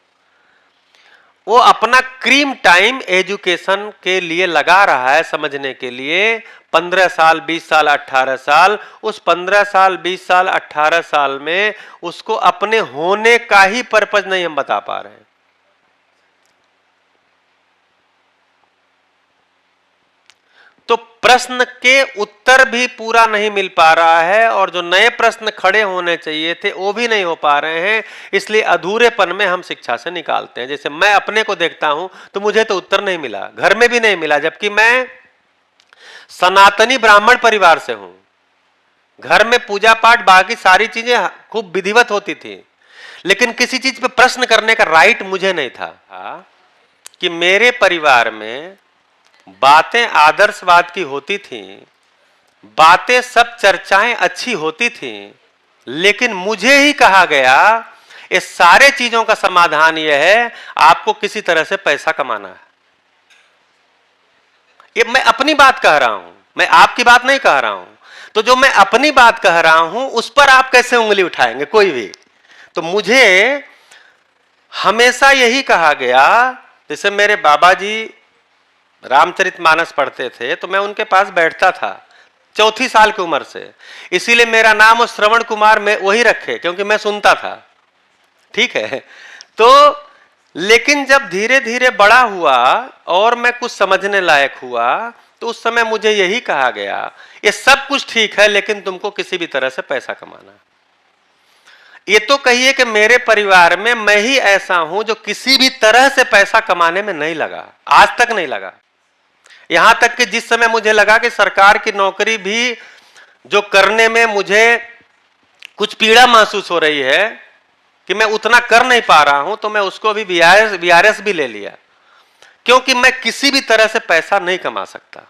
Speaker 1: वो अपना क्रीम टाइम एजुकेशन के लिए लगा रहा है, समझने के लिए। 15 साल, 20 साल, 18 साल, उस 15 साल, 20 साल, 18 साल में उसको अपने होने का ही पर्पज नहीं हम बता पा रहे हैं। तो प्रश्न के उत्तर भी पूरा नहीं मिल पा रहा है, और जो नए प्रश्न खड़े होने चाहिए थे वो भी नहीं हो पा रहे हैं। इसलिए अधूरेपन में हम शिक्षा से निकालते हैं। जैसे मैं अपने को देखता हूं तो मुझे तो उत्तर नहीं मिला, घर में भी नहीं मिला, जबकि मैं सनातनी ब्राह्मण परिवार से हूं। घर में पूजा पाठ बाकी सारी चीजें खूब विधिवत होती थी, लेकिन किसी चीज पे प्रश्न करने का राइट मुझे नहीं था। कि मेरे परिवार में बातें आदर्शवाद की होती थीं, बातें सब चर्चाएं अच्छी होती थीं, लेकिन मुझे ही कहा गया इस सारे चीजों का समाधान यह है आपको किसी तरह से पैसा कमाना है। ये मैं अपनी बात कह रहा हूं, मैं आपकी बात नहीं कह रहा हूं। तो जो मैं अपनी बात कह रहा हूं उस पर आप कैसे उंगली उठाएंगे कोई भी। तो मुझे हमेशा यही कहा गया, जैसे मेरे बाबा जी रामचरितमानस पढ़ते थे तो मैं उनके पास बैठता था 4 साल की उम्र से, इसीलिए मेरा नाम और श्रवण कुमार में वही रखे क्योंकि मैं सुनता था, ठीक है। तो लेकिन जब धीरे धीरे बड़ा हुआ और मैं कुछ समझने लायक हुआ तो उस समय मुझे यही कहा गया ये सब कुछ ठीक है लेकिन तुमको किसी भी तरह से पैसा कमाना। ये तो कहिए कि मेरे परिवार में मैं ही ऐसा हूं जो किसी भी तरह से पैसा कमाने में नहीं लगा, आज तक नहीं लगा। यहां तक कि जिस समय मुझे लगा कि सरकार की नौकरी भी जो करने में मुझे कुछ पीड़ा महसूस हो रही है कि मैं उतना कर नहीं पा रहा हूं, तो मैं उसको भी वीआरएस भी ले लिया, क्योंकि मैं किसी भी तरह से पैसा नहीं कमा सकता।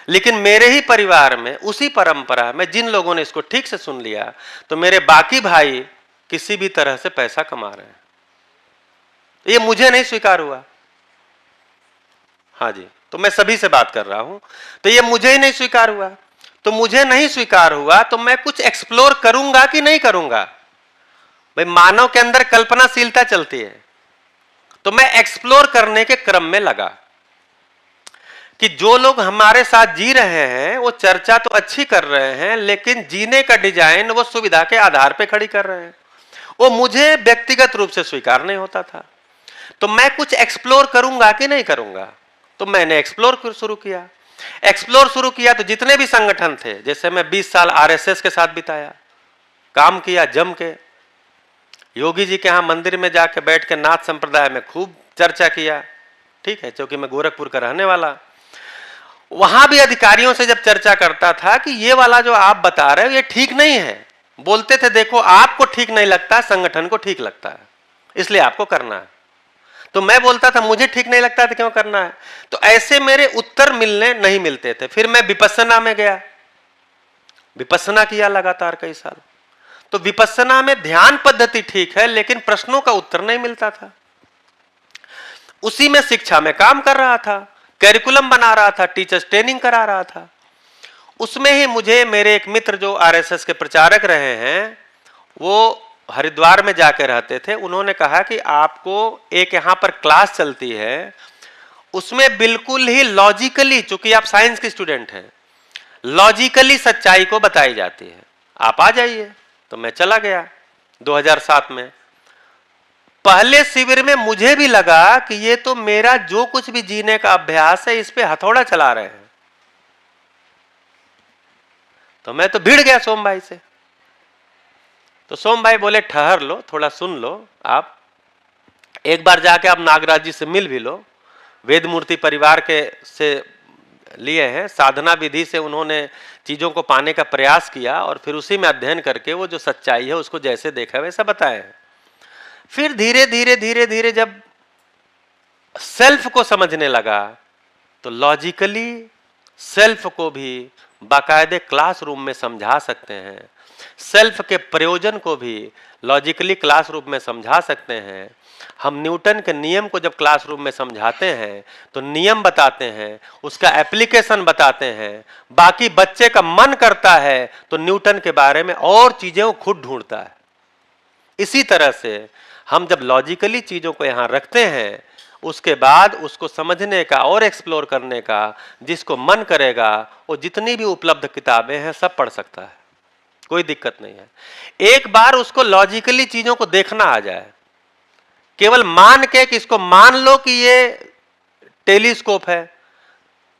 Speaker 1: लेकिन मेरे ही परिवार में, उसी परंपरा में जिन लोगों ने इसको ठीक से सुन लिया, तो मेरे बाकी भाई किसी भी तरह से पैसा कमा रहे हैं। ये मुझे नहीं स्वीकार हुआ। हाँ जी, तो मैं सभी से बात कर रहा हूं, तो ये मुझे ही नहीं स्वीकार हुआ। तो मुझे नहीं स्वीकार हुआ तो मैं कुछ एक्सप्लोर करूंगा कि नहीं करूंगा। भाई मानव के अंदर कल्पनाशीलता चलती है, तो मैं एक्सप्लोर करने के क्रम में लगा कि जो लोग हमारे साथ जी रहे हैं वो चर्चा तो अच्छी कर रहे हैं, लेकिन जीने का डिजाइन वो सुविधा के आधार पे खड़ी कर रहे हैं। वो मुझे व्यक्तिगत रूप से स्वीकार नहीं होता था। तो मैं कुछ एक्सप्लोर करूंगा कि नहीं करूंगा। तो मैंने एक्सप्लोर शुरू किया। एक्सप्लोर शुरू किया तो जितने भी संगठन थे, जैसे मैं 20 साल आरएसएस के साथ बिताया, काम किया जम के, योगी जी के यहाँ मंदिर में जाके बैठ के नाथ संप्रदाय में खूब चर्चा किया, ठीक है, क्योंकि मैं गोरखपुर का रहने वाला। वहां भी अधिकारियों से जब चर्चा करता था कि ये वाला जो आप बता रहे हो ये ठीक नहीं है, बोलते थे देखो आपको ठीक नहीं लगता, संगठन को ठीक लगता है, इसलिए आपको करना है। तो मैं बोलता था मुझे ठीक नहीं लगता था, क्यों करना है। तो ऐसे मेरे उत्तर मिलने नहीं मिलते थे। फिर मैं विपश्यना में गया, विपश्यना किया लगातार कई साल। तो विपश्यना में ध्यान पद्धति ठीक है, लेकिन प्रश्नों का उत्तर नहीं मिलता था। उसी में शिक्षा में काम कर रहा था, कैरिकुलम बना रहा था, टीचर्स ट्रेनिंग करा रहा था। उसमें ही मुझे मेरे एक मित्र जो आरएसएस के प्रचारक रहे हैं, वो हरिद्वार में जाकर रहते थे, उन्होंने कहा कि आपको एक यहाँ पर क्लास चलती है, उसमें बिल्कुल ही लॉजिकली, चूंकि आप साइंस के स्टूडेंट हैं, लॉजिकली सच्चाई को बताई जाती है, आप आ जाइए। तो मैं चला गया 2007 में। पहले शिविर में मुझे भी लगा कि ये तो मेरा जो कुछ भी जीने का अभ्यास है, इस पे हथौड़ा चला रहे हैं। तो मैं तो भिड़ गया सोम भाई से। तो सोम भाई बोले ठहर लो, थोड़ा सुन लो, आप एक बार जाके आप नागराज जी से मिल भी लो। वेद मूर्ति परिवार के से लिए हैं, साधना विधि से उन्होंने चीजों को पाने का प्रयास किया और फिर उसी में अध्ययन करके वो जो सच्चाई है उसको जैसे देखा वैसा बताया। फिर धीरे धीरे धीरे धीरे जब सेल्फ को समझने लगा तो लॉजिकली सेल्फ को भी बाकायदे क्लासरूम में समझा सकते हैं, सेल्फ के प्रयोजन को भी लॉजिकली क्लासरूम में समझा सकते हैं। हम न्यूटन के नियम को जब क्लासरूम में समझाते हैं तो नियम बताते हैं, उसका एप्लीकेशन बताते हैं। बाकी बच्चे का मन करता है तो न्यूटन के बारे में और चीजें वो खुद ढूंढता है। इसी तरह से हम जब लॉजिकली चीजों को यहाँ रखते हैं, उसके बाद उसको समझने का और एक्सप्लोर करने का जिसको मन करेगा वो जितनी भी उपलब्ध किताबें हैं सब पढ़ सकता है, कोई दिक्कत नहीं है। एक बार उसको लॉजिकली चीजों को देखना आ जाए, केवल मान के कि इसको मान लो कि ये टेलीस्कोप है,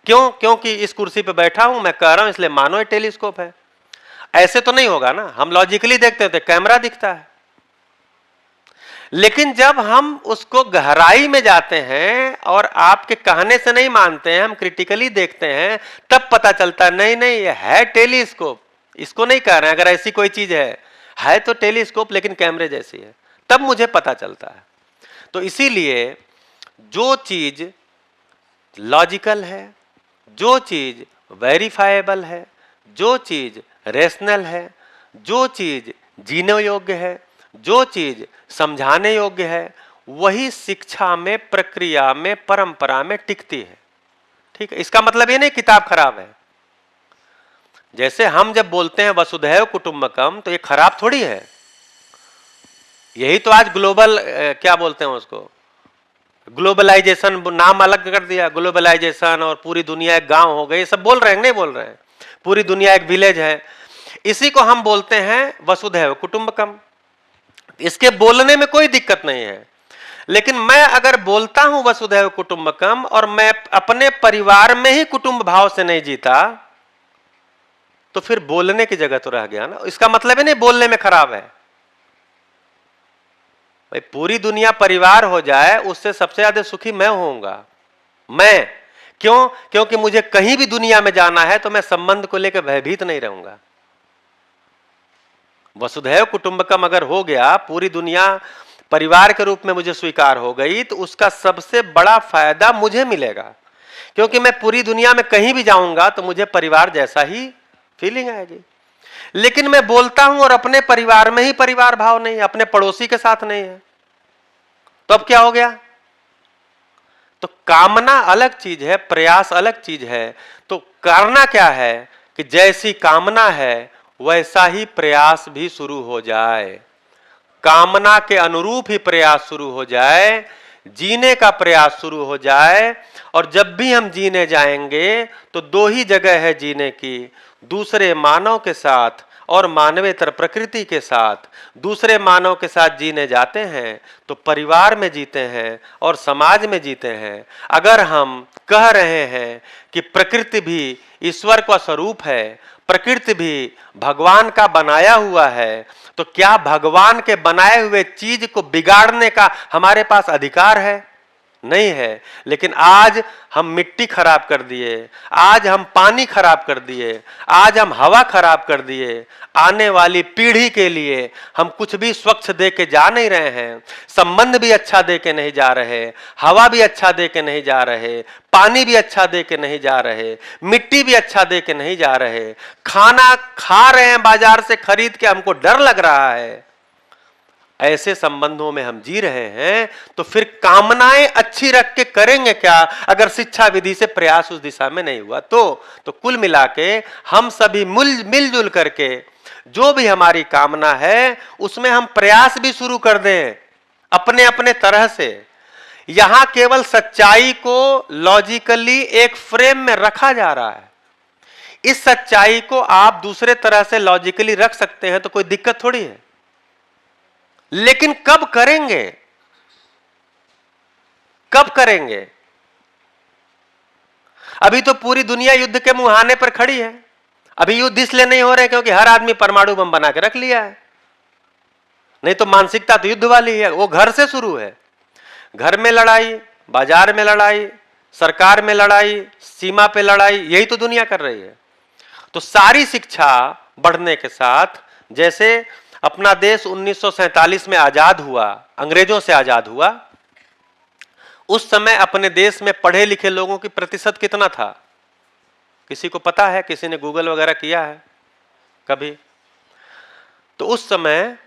Speaker 1: क्योंकि इस कुर्सी पे बैठा हूं मैं कह रहा हूं इसलिए मानो ये टेलीस्कोप है, ऐसे तो नहीं होगा ना। हम लॉजिकली देखते हैं तो कैमरा दिखता है, लेकिन जब हम उसको गहराई में जाते हैं और आपके कहने से नहीं मानते हैं, हम क्रिटिकली देखते हैं, तब पता चलता है नहीं नहीं ये है टेलीस्कोप, इसको नहीं कह रहे हैं। अगर ऐसी कोई चीज है तो टेलीस्कोप लेकिन कैमरे जैसी है, तब मुझे पता चलता है। तो इसीलिए जो चीज लॉजिकल है, जो चीज वेरीफाएबल है, जो चीज रेशनल है, जो चीज जीने योग्य है, जो चीज समझाने योग्य है, वही शिक्षा में, प्रक्रिया में, परंपरा में टिकती है। ठीक है, इसका मतलब ये नहीं किताब खराब है। जैसे हम जब बोलते हैं वसुधैव कुटुंबकम तो ये खराब थोड़ी है। यही तो आज ग्लोबल क्या बोलते हैं उसको, ग्लोबलाइजेशन नाम अलग कर दिया, ग्लोबलाइजेशन, और पूरी दुनिया एक गांव हो गई, सब बोल रहे हैं नहीं बोल रहे हैं, पूरी दुनिया एक विलेज है। इसी को हम बोलते हैं वसुधैव कुटुंबकम। इसके बोलने में कोई दिक्कत नहीं है, लेकिन मैं अगर बोलता हूं वसुधैव कुटुंबकम और मैं अपने परिवार में ही कुटुंब भाव से नहीं जीता तो फिर बोलने की जगह तो रह गया ना। इसका मतलब है नहीं बोलने में खराब है। भाई पूरी दुनिया परिवार हो जाए उससे सबसे ज्यादा सुखी मैं होऊंगा। मैं क्यों? क्योंकि मुझे कहीं भी दुनिया में जाना है तो मैं संबंध को लेकर भयभीत नहीं रहूंगा। वसुधैव कुटुंबकम अगर हो गया, पूरी दुनिया परिवार के रूप में मुझे स्वीकार हो गई, तो उसका सबसे बड़ा फायदा मुझे मिलेगा, क्योंकि मैं पूरी दुनिया में कहीं भी जाऊंगा तो मुझे परिवार जैसा ही फीलिंग आएगी। लेकिन मैं बोलता हूं और अपने परिवार में ही परिवार भाव नहीं है, अपने पड़ोसी के साथ नहीं है, तो अब क्या हो गया? तो कामना अलग चीज है, प्रयास अलग चीज है। तो करना क्या है कि जैसी कामना है वैसा ही प्रयास भी शुरू हो जाए, कामना के अनुरूप ही प्रयास शुरू हो जाए, जीने का प्रयास शुरू हो जाए। और जब भी हम जीने जाएंगे तो दो ही जगह है जीने की, दूसरे मानव के साथ और मानवेतर प्रकृति के साथ। दूसरे मानव के साथ जीने जाते हैं तो परिवार में जीते हैं और समाज में जीते हैं। अगर हम कह रहे हैं कि प्रकृति भी ईश्वर का स्वरूप है, प्रकृति भी भगवान का बनाया हुआ है, तो क्या भगवान के बनाए हुए चीज को बिगाड़ने का हमारे पास अधिकार है? नहीं है। लेकिन आज हम मिट्टी खराब कर दिए, आज हम पानी खराब कर दिए, आज हम हवा खराब कर दिए। आने वाली पीढ़ी के लिए हम कुछ भी स्वच्छ दे के जा नहीं रहे हैं, संबंध भी अच्छा दे के नहीं जा रहे, हवा भी अच्छा दे के नहीं जा रहे, पानी भी अच्छा दे के नहीं जा रहे, मिट्टी भी अच्छा दे के नहीं जा रहे, खाना खा रहे हैं बाजार से खरीद के, हमको डर लग रहा है। ऐसे संबंधों में हम जी रहे हैं, तो फिर कामनाएं अच्छी रख के करेंगे क्या अगर शिक्षा विधि से प्रयास उस दिशा में नहीं हुआ तो कुल मिला के हम सभी मिलजुल करके जो भी हमारी कामना है उसमें हम प्रयास भी शुरू कर दें अपने अपने तरह से। यहां केवल सच्चाई को लॉजिकली एक फ्रेम में रखा जा रहा है। इस सच्चाई को आप दूसरे तरह से लॉजिकली रख सकते हैं तो कोई दिक्कत थोड़ी है, लेकिन कब करेंगे, कब करेंगे? अभी तो पूरी दुनिया युद्ध के मुहाने पर खड़ी है। अभी युद्ध इसलिए नहीं हो रहे क्योंकि हर आदमी परमाणु बम बना के रख लिया है, नहीं तो मानसिकता तो युद्ध वाली है। वो घर से शुरू है, घर में लड़ाई, बाजार में लड़ाई, सरकार में लड़ाई, सीमा पे लड़ाई, यही तो दुनिया कर रही है। तो सारी शिक्षा बढ़ने के साथ, जैसे अपना देश 1947 में आजाद हुआ, अंग्रेजों से आजाद हुआ, उस समय अपने देश में पढ़े लिखे लोगों की प्रतिशत कितना था? किसी को पता है? किसी ने गूगल वगैरह किया है कभी? तो उस समय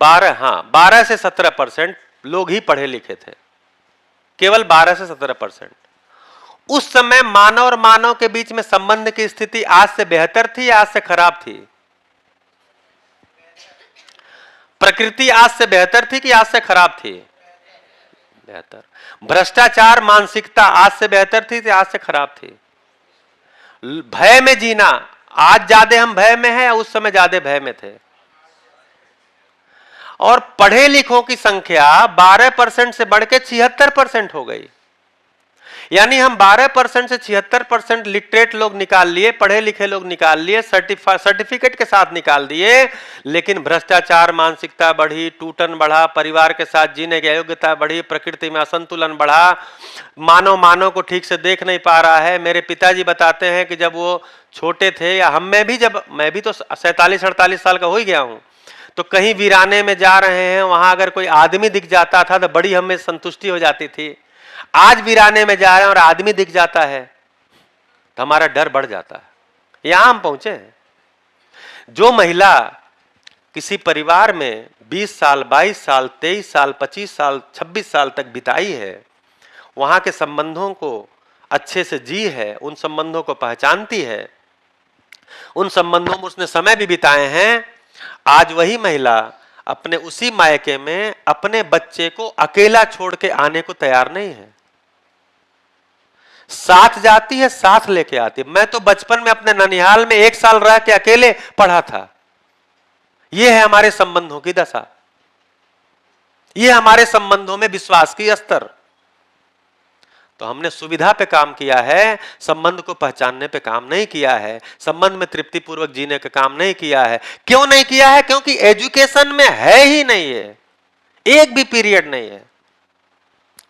Speaker 1: 12 से 17% लोग ही पढ़े लिखे थे, केवल 12 से 17%। उस समय मानव और मानव के बीच में संबंध की स्थिति आज से बेहतर थी या आज से खराब थी? प्रकृति आज से बेहतर थी कि आज से खराब थी? बेहतर। भ्रष्टाचार मानसिकता आज से बेहतर थी कि आज से खराब थी? भय में जीना, आज ज्यादा हम भय में हैं या उस समय ज्यादा भय में थे? और पढ़े लिखों की संख्या 12% से बढ़ के 76% हो गई। यानी हम 12% से 76% लिटरेट लोग निकाल लिए, पढ़े लिखे लोग निकाल लिए, सर्टिफिकेट के साथ निकाल दिए, लेकिन भ्रष्टाचार मानसिकता बढ़ी, टूटन बढ़ा, परिवार के साथ जीने की अयोग्यता बढ़ी, प्रकृति में असंतुलन बढ़ा, मानव को ठीक से देख नहीं पा रहा है। मेरे पिताजी बताते हैं कि जब वो छोटे थे, या मैं भी तो 47-48 साल का हो ही गया हूं, तो कहीं वीराने में जा रहे हैं, वहां अगर कोई आदमी दिख जाता था तो बड़ी हमें संतुष्टि हो जाती थी। आज वीराने में जा रहे हैं और आदमी दिख जाता है तो हमारा डर बढ़ जाता है। यहां हम पहुंचे हैं। जो महिला किसी परिवार में 20 साल, 22 साल, 23 साल, 25 साल, 26 साल तक बिताई है, वहां के संबंधों को अच्छे से जी है, उन संबंधों को पहचानती है, उन संबंधों में उसने समय भी बिताए हैं, आज वही महिला अपने उसी मायके में अपने बच्चे को अकेला छोड़ के आने को तैयार नहीं है। साथ जाती है, साथ लेके आती है। मैं तो बचपन में अपने ननिहाल में 1 साल रह के अकेले पढ़ा था। यह है हमारे संबंधों की दशा, यह हमारे संबंधों में विश्वास की स्तर। तो हमने सुविधा पे काम किया है, संबंध को पहचानने पे काम नहीं किया है, संबंध में तृप्तिपूर्वक जीने का काम नहीं किया है। क्यों नहीं किया है? क्योंकि एजुकेशन में है ही नहीं है, एक भी पीरियड नहीं है,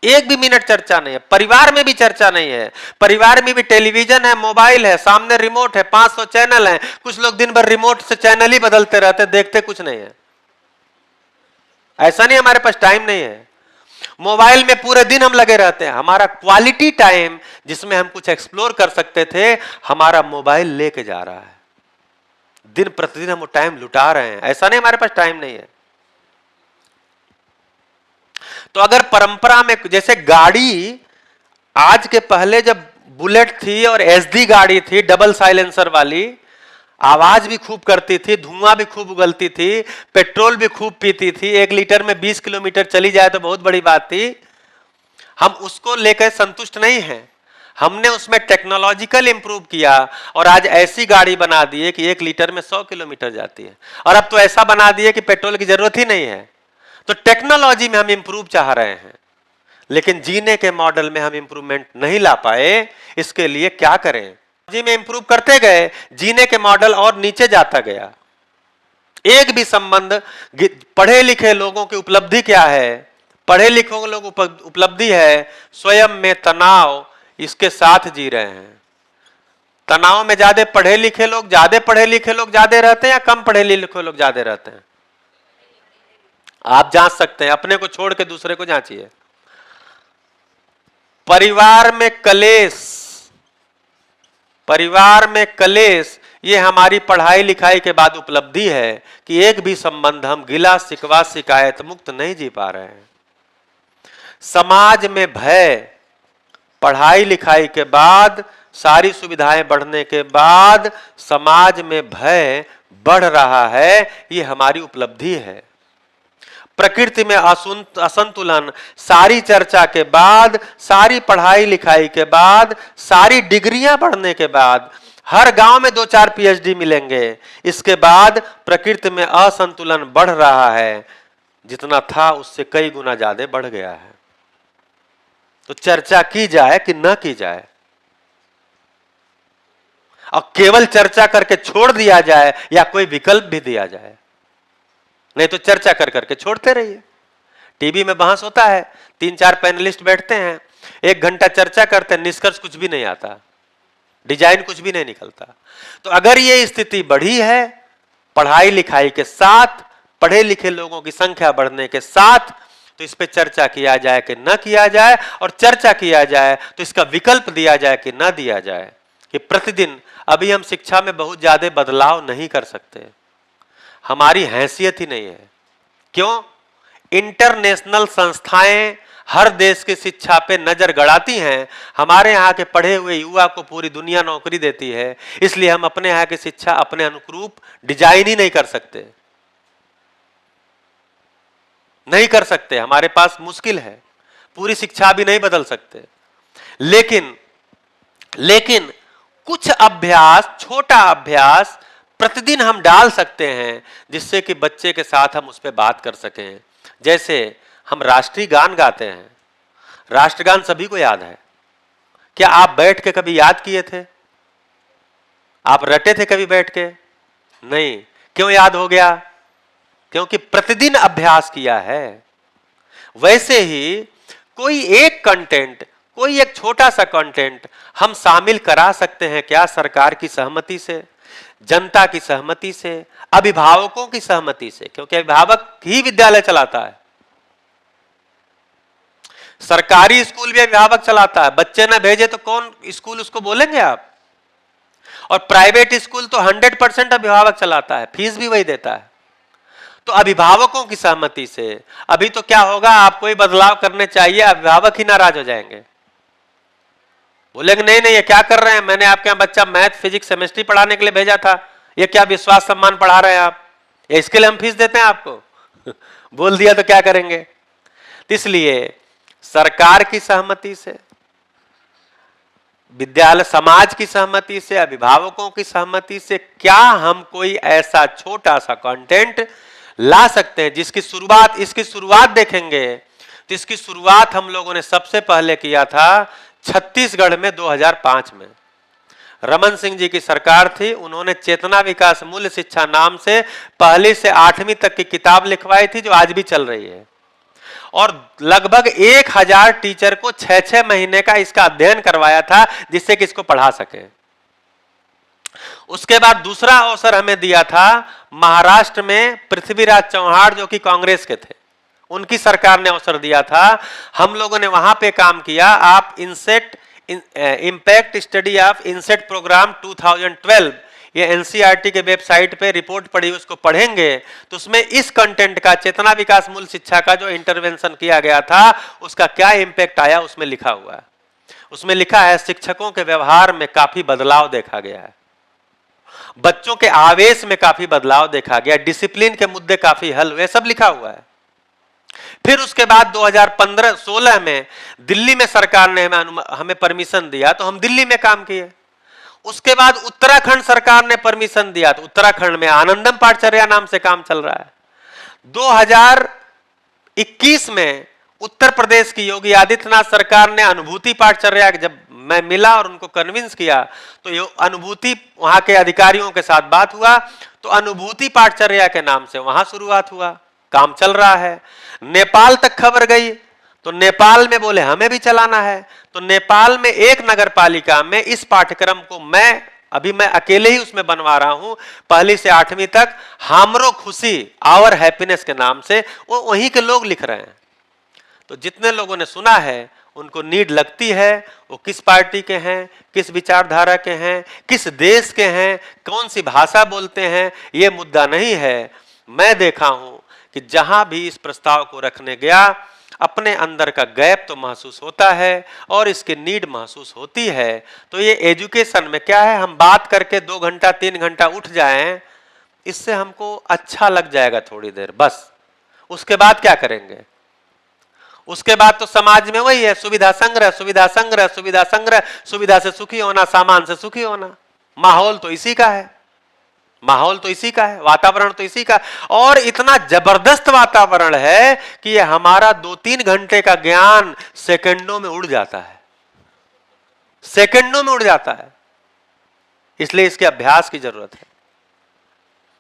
Speaker 1: एक भी मिनट चर्चा नहीं है। परिवार में भी चर्चा नहीं है। परिवार में भी टेलीविजन है, मोबाइल है, सामने रिमोट है, 500 चैनल हैं। कुछ लोग दिन भर रिमोट से चैनल ही बदलते रहते, देखते कुछ नहीं है। ऐसा नहीं हमारे पास टाइम नहीं है, मोबाइल में पूरे दिन हम लगे रहते हैं। हमारा क्वालिटी टाइम जिसमें हम कुछ एक्सप्लोर कर सकते थे, हमारा मोबाइल लेके जा रहा है। दिन प्रतिदिन हम वो टाइम लुटा रहे हैं। ऐसा नहीं हमारे पास टाइम नहीं है। तो अगर परंपरा में, जैसे गाड़ी आज के पहले जब बुलेट थी और एसडी गाड़ी थी डबल साइलेंसर वाली, आवाज भी खूब करती थी, धुआं भी खूब उगलती थी, पेट्रोल भी खूब पीती थी, 1 लीटर में 20 किलोमीटर चली जाए तो बहुत बड़ी बात थी। हम उसको लेकर संतुष्ट नहीं हैं। हमने उसमें टेक्नोलॉजिकल इंप्रूव किया और आज ऐसी गाड़ी बना दी है कि 1 लीटर में 100 किलोमीटर जाती है। और अब तो ऐसा बना दिए कि पेट्रोल की जरूरत ही नहीं है। तो टेक्नोलॉजी में हम इंप्रूव चाह रहे हैं, लेकिन जीने के मॉडल में हम इंप्रूवमेंट नहीं ला पाए। इसके लिए क्या करें? जी में इंप्रूव करते गए, जीने के मॉडल और नीचे जाता गया। एक भी संबंध, पढ़े लिखे लोगों की उपलब्धि क्या है, पढ़े लिखे लोग उपलब्धि है स्वयं में तनाव इसके साथ जी रहे हैं। तनाव में ज्यादा पढ़े लिखे लोग ज्यादा रहते हैं या कम पढ़े लिखे लोग ज्यादा रहते हैं? आप जांच सकते हैं, अपने को छोड़ के दूसरे को जांचिए। परिवार में कलेश ये हमारी पढ़ाई लिखाई के बाद उपलब्धि है कि एक भी संबंध हम गिला शिकवा शिकायत मुक्त नहीं जी पा रहे हैं। समाज में भय, पढ़ाई लिखाई के बाद सारी सुविधाएं बढ़ने के बाद समाज में भय बढ़ रहा है, ये हमारी उपलब्धि है। प्रकृति में असंतुलन, सारी चर्चा के बाद, सारी पढ़ाई लिखाई के बाद, सारी डिग्रियां बढ़ने के बाद, हर गांव में 2-4 पीएचडी मिलेंगे, इसके बाद प्रकृति में असंतुलन बढ़ रहा है, जितना था उससे कई गुना ज्यादा बढ़ गया है। तो चर्चा की जाए कि न की जाए? और केवल चर्चा करके छोड़ दिया जाए या कोई विकल्प भी दिया जाए? नहीं तो चर्चा कर करके छोड़ते रहिए। टीवी में बहस होता है, 3-4 पैनलिस्ट बैठते हैं, 1 घंटा चर्चा करते हैं, निष्कर्ष कुछ भी नहीं आता, डिजाइन कुछ भी नहीं निकलता। तो अगर ये स्थिति बढ़ी है पढ़ाई लिखाई के साथ, पढ़े लिखे लोगों की संख्या बढ़ने के साथ, तो इस पे चर्चा किया जाए कि न किया जाए, और चर्चा किया जाए तो इसका विकल्प दिया जाए कि न दिया जाए। कि प्रतिदिन अभी हम शिक्षा में बहुत ज्यादा बदलाव नहीं कर सकते, हमारी हैसियत ही नहीं है। क्यों? इंटरनेशनल संस्थाएं हर देश की शिक्षा पे नजर गड़ाती हैं, हमारे यहाँ के पढ़े हुए युवा को पूरी दुनिया नौकरी देती है, इसलिए हम अपने यहाँ की शिक्षा अपने अनुरूप डिजाइन ही नहीं कर सकते, हमारे पास मुश्किल है, पूरी शिक्षा भी नहीं बदल सकते। लेकिन कुछ अभ्यास, छोटा अभ्यास प्रतिदिन हम डाल सकते हैं, जिससे कि बच्चे के साथ हम उस पर बात कर सकें। जैसे हम राष्ट्रीय गान गाते हैं, राष्ट्रगान सभी को याद है, क्या आप बैठ के कभी याद किए थे? आप रटे थे कभी बैठ के? नहीं। क्यों याद हो गया? क्योंकि प्रतिदिन अभ्यास किया है। वैसे ही कोई एक कंटेंट, कोई एक छोटा सा कंटेंट हम शामिल करा सकते हैं क्या? सरकार की सहमति से, जनता की सहमति से, अभिभावकों की सहमति से, क्योंकि अभिभावक ही विद्यालय चलाता है। सरकारी स्कूल भी अभिभावक चलाता है, बच्चे ना भेजे तो कौन स्कूल उसको बोलेंगे आप? और प्राइवेट स्कूल तो 100% अभिभावक चलाता है, फीस भी वही देता है। तो अभिभावकों की सहमति से, अभी तो क्या होगा, आप कोई बदलाव करने चाहिए, अभिभावक ही नाराज हो जाएंगे, बोलेंगे नहीं नहीं ये क्या कर रहे हैं, मैंने आपके यहाँ बच्चा मैथ फिजिक्स केमिस्ट्री पढ़ाने के लिए भेजा था, ये क्या विश्वास सम्मान पढ़ा रहे हैं आप, ये इसके लिए हम फीस देते हैं आपको? बोल दिया तो क्या करेंगे? इसलिए सरकार की सहमति से, विद्यालय समाज की सहमति से, अभिभावकों की सहमति से क्या हम कोई ऐसा छोटा सा कंटेंट ला सकते हैं जिसकी शुरुआत, इसकी शुरुआत देखेंगे तो इसकी शुरुआत हम लोगों ने सबसे पहले किया था छत्तीसगढ़ में 2005 में। रमन सिंह जी की सरकार थी, उन्होंने चेतना विकास मूल्य शिक्षा नाम से 1ली से 8वीं तक की किताब लिखवाई थी, जो आज भी चल रही है, और लगभग 1000 टीचर को 6-6 महीने का इसका अध्ययन करवाया था, जिससे कि इसको पढ़ा सके। उसके बाद दूसरा अवसर हमें दिया था महाराष्ट्र में, पृथ्वीराज चौहान जो कि कांग्रेस के थे, उनकी सरकार ने अवसर दिया था, हम लोगों ने वहां पे काम किया। आप INSAT impact study of INSAT program 2012, ये एनसीईआरटी के वेबसाइट पे रिपोर्ट पड़ी, उसको पढ़ेंगे तो उसमें इस कंटेंट का, चेतना विकास मूल शिक्षा का जो इंटरवेंशन किया गया था, उसका क्या इंपैक्ट आया उसमें लिखा हुआ है। उसमें लिखा है शिक्षकों के व्यवहार में काफी बदलाव देखा गया है, बच्चों के आवेश में काफी बदलाव देखा गया, डिसिप्लिन के मुद्दे काफी हल हुए, सब लिखा हुआ है। फिर उसके बाद 2015-16 में दिल्ली में सरकार ने हमें परमिशन दिया, तो हम दिल्ली में काम किए। उसके बाद उत्तराखंड सरकार ने परमिशन दिया, तो उत्तराखंड में आनंदम पाठचर्या नाम से काम चल रहा है। 2021 में उत्तर प्रदेश की योगी आदित्यनाथ सरकार ने अनुभूति पाठचर्या, जब मैं मिला और उनको कन्विंस किया, तो ये अनुभूति, वहां के अधिकारियों के साथ बात हुआ, तो अनुभूति पाठचर्या के नाम से वहां शुरुआत हुआ काम चल रहा है। नेपाल तक खबर गई तो नेपाल में बोले हमें भी चलाना है। तो नेपाल में एक नगर पालिका में इस पाठ्यक्रम को मैं अकेले ही उसमें बनवा रहा हूं, पहली से 8वीं तक, हमरो खुशी आवर हैप्पीनेस के नाम से, वो वहीं के लोग लिख रहे हैं। तो जितने लोगों ने सुना है उनको नीड लगती है, वो किस पार्टी के हैं, किस विचारधारा के हैं, किस देश के हैं, कौन सी भाषा बोलते हैं, ये मुद्दा नहीं है। मैं देखा हूं कि जहां भी इस प्रस्ताव को रखने गया अपने अंदर का गैप तो महसूस होता है और इसकी नीड महसूस होती है। तो ये एजुकेशन में क्या है, हम बात करके 2 घंटा 3 घंटा उठ जाएं, इससे हमको अच्छा लग जाएगा थोड़ी देर, बस। उसके बाद क्या करेंगे? उसके बाद तो समाज में वही है, सुविधा संग्रह, सुविधा संग्रह, सुविधा संग्रह, सुविधा से सुखी होना, सामान से सुखी होना। माहौल तो इसी का है, माहौल तो इसी का है, वातावरण तो इसी का। और इतना जबरदस्त वातावरण है कि ये हमारा 2-3 घंटे का ज्ञान सेकंडों में उड़ जाता है, सेकंडों में उड़ जाता है। इसलिए इसके अभ्यास की जरूरत है,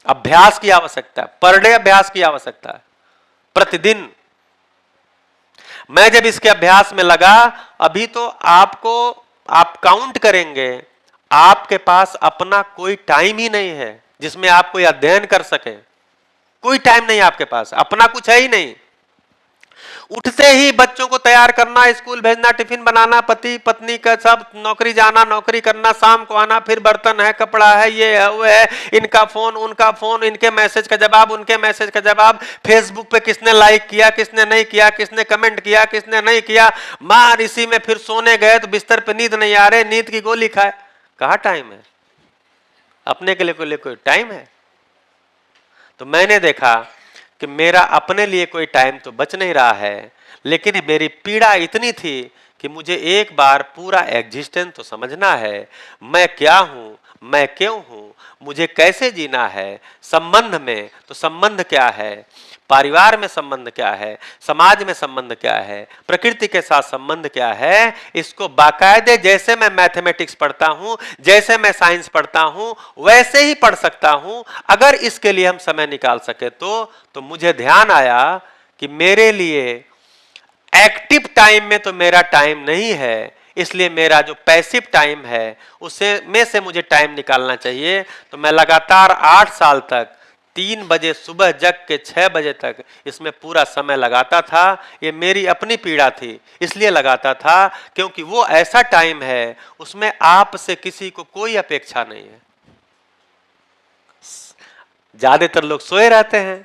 Speaker 1: अभ्यास की आवश्यकता है, पर डे अभ्यास की आवश्यकता है, प्रतिदिन। मैं जब इसके अभ्यास में लगा, अभी तो आप काउंट करेंगे, आपके पास अपना कोई टाइम ही नहीं है जिसमें आप कोई अध्ययन कर सके। कोई टाइम नहीं आपके पास, अपना कुछ है ही नहीं। उठते ही बच्चों को तैयार करना, स्कूल भेजना, टिफिन बनाना, पति पत्नी का सब नौकरी जाना, नौकरी करना, शाम को आना, फिर बर्तन है, कपड़ा है, ये है, वो है, इनका फोन, उनका फोन, इनके मैसेज का जवाब, उनके मैसेज का जवाब, फेसबुक पे किसने लाइक किया, किसने नहीं किया, किसने कमेंट किया, किसने नहीं किया, मार इसी में। फिर सोने गए तो बिस्तर पे नींद नहीं आ रहे, नींद की गोली खाए। कहाँ टाइम है अपने के लिए? कोई टाइम है? तो मैंने देखा कि मेरा अपने लिए कोई टाइम तो बच नहीं रहा है, लेकिन मेरी पीड़ा इतनी थी कि मुझे एक बार पूरा एग्जिस्टेंस तो समझना है। मैं क्या हूं, मैं क्यों हूं, मुझे कैसे जीना है, संबंध में तो संबंध क्या है, परिवार में संबंध क्या है, समाज में संबंध क्या है, प्रकृति के साथ संबंध क्या है, इसको बाकायदे जैसे मैं मैथमेटिक्स पढ़ता हूं, जैसे मैं साइंस पढ़ता हूं, वैसे ही पढ़ सकता हूं, अगर इसके लिए हम समय निकाल सके तो मुझे ध्यान आया कि मेरे लिए एक्टिव टाइम में तो मेरा टाइम नहीं है, इसलिए मेरा जो पैसिव टाइम है उसे में से मुझे टाइम निकालना चाहिए। तो मैं लगातार 8 साल तक 3 बजे सुबह जग के 6 बजे तक इसमें पूरा समय लगाता था। ये मेरी अपनी पीड़ा थी, इसलिए लगाता था क्योंकि वो ऐसा टाइम है उसमें आपसे किसी को कोई अपेक्षा नहीं है। ज्यादातर लोग सोए रहते हैं,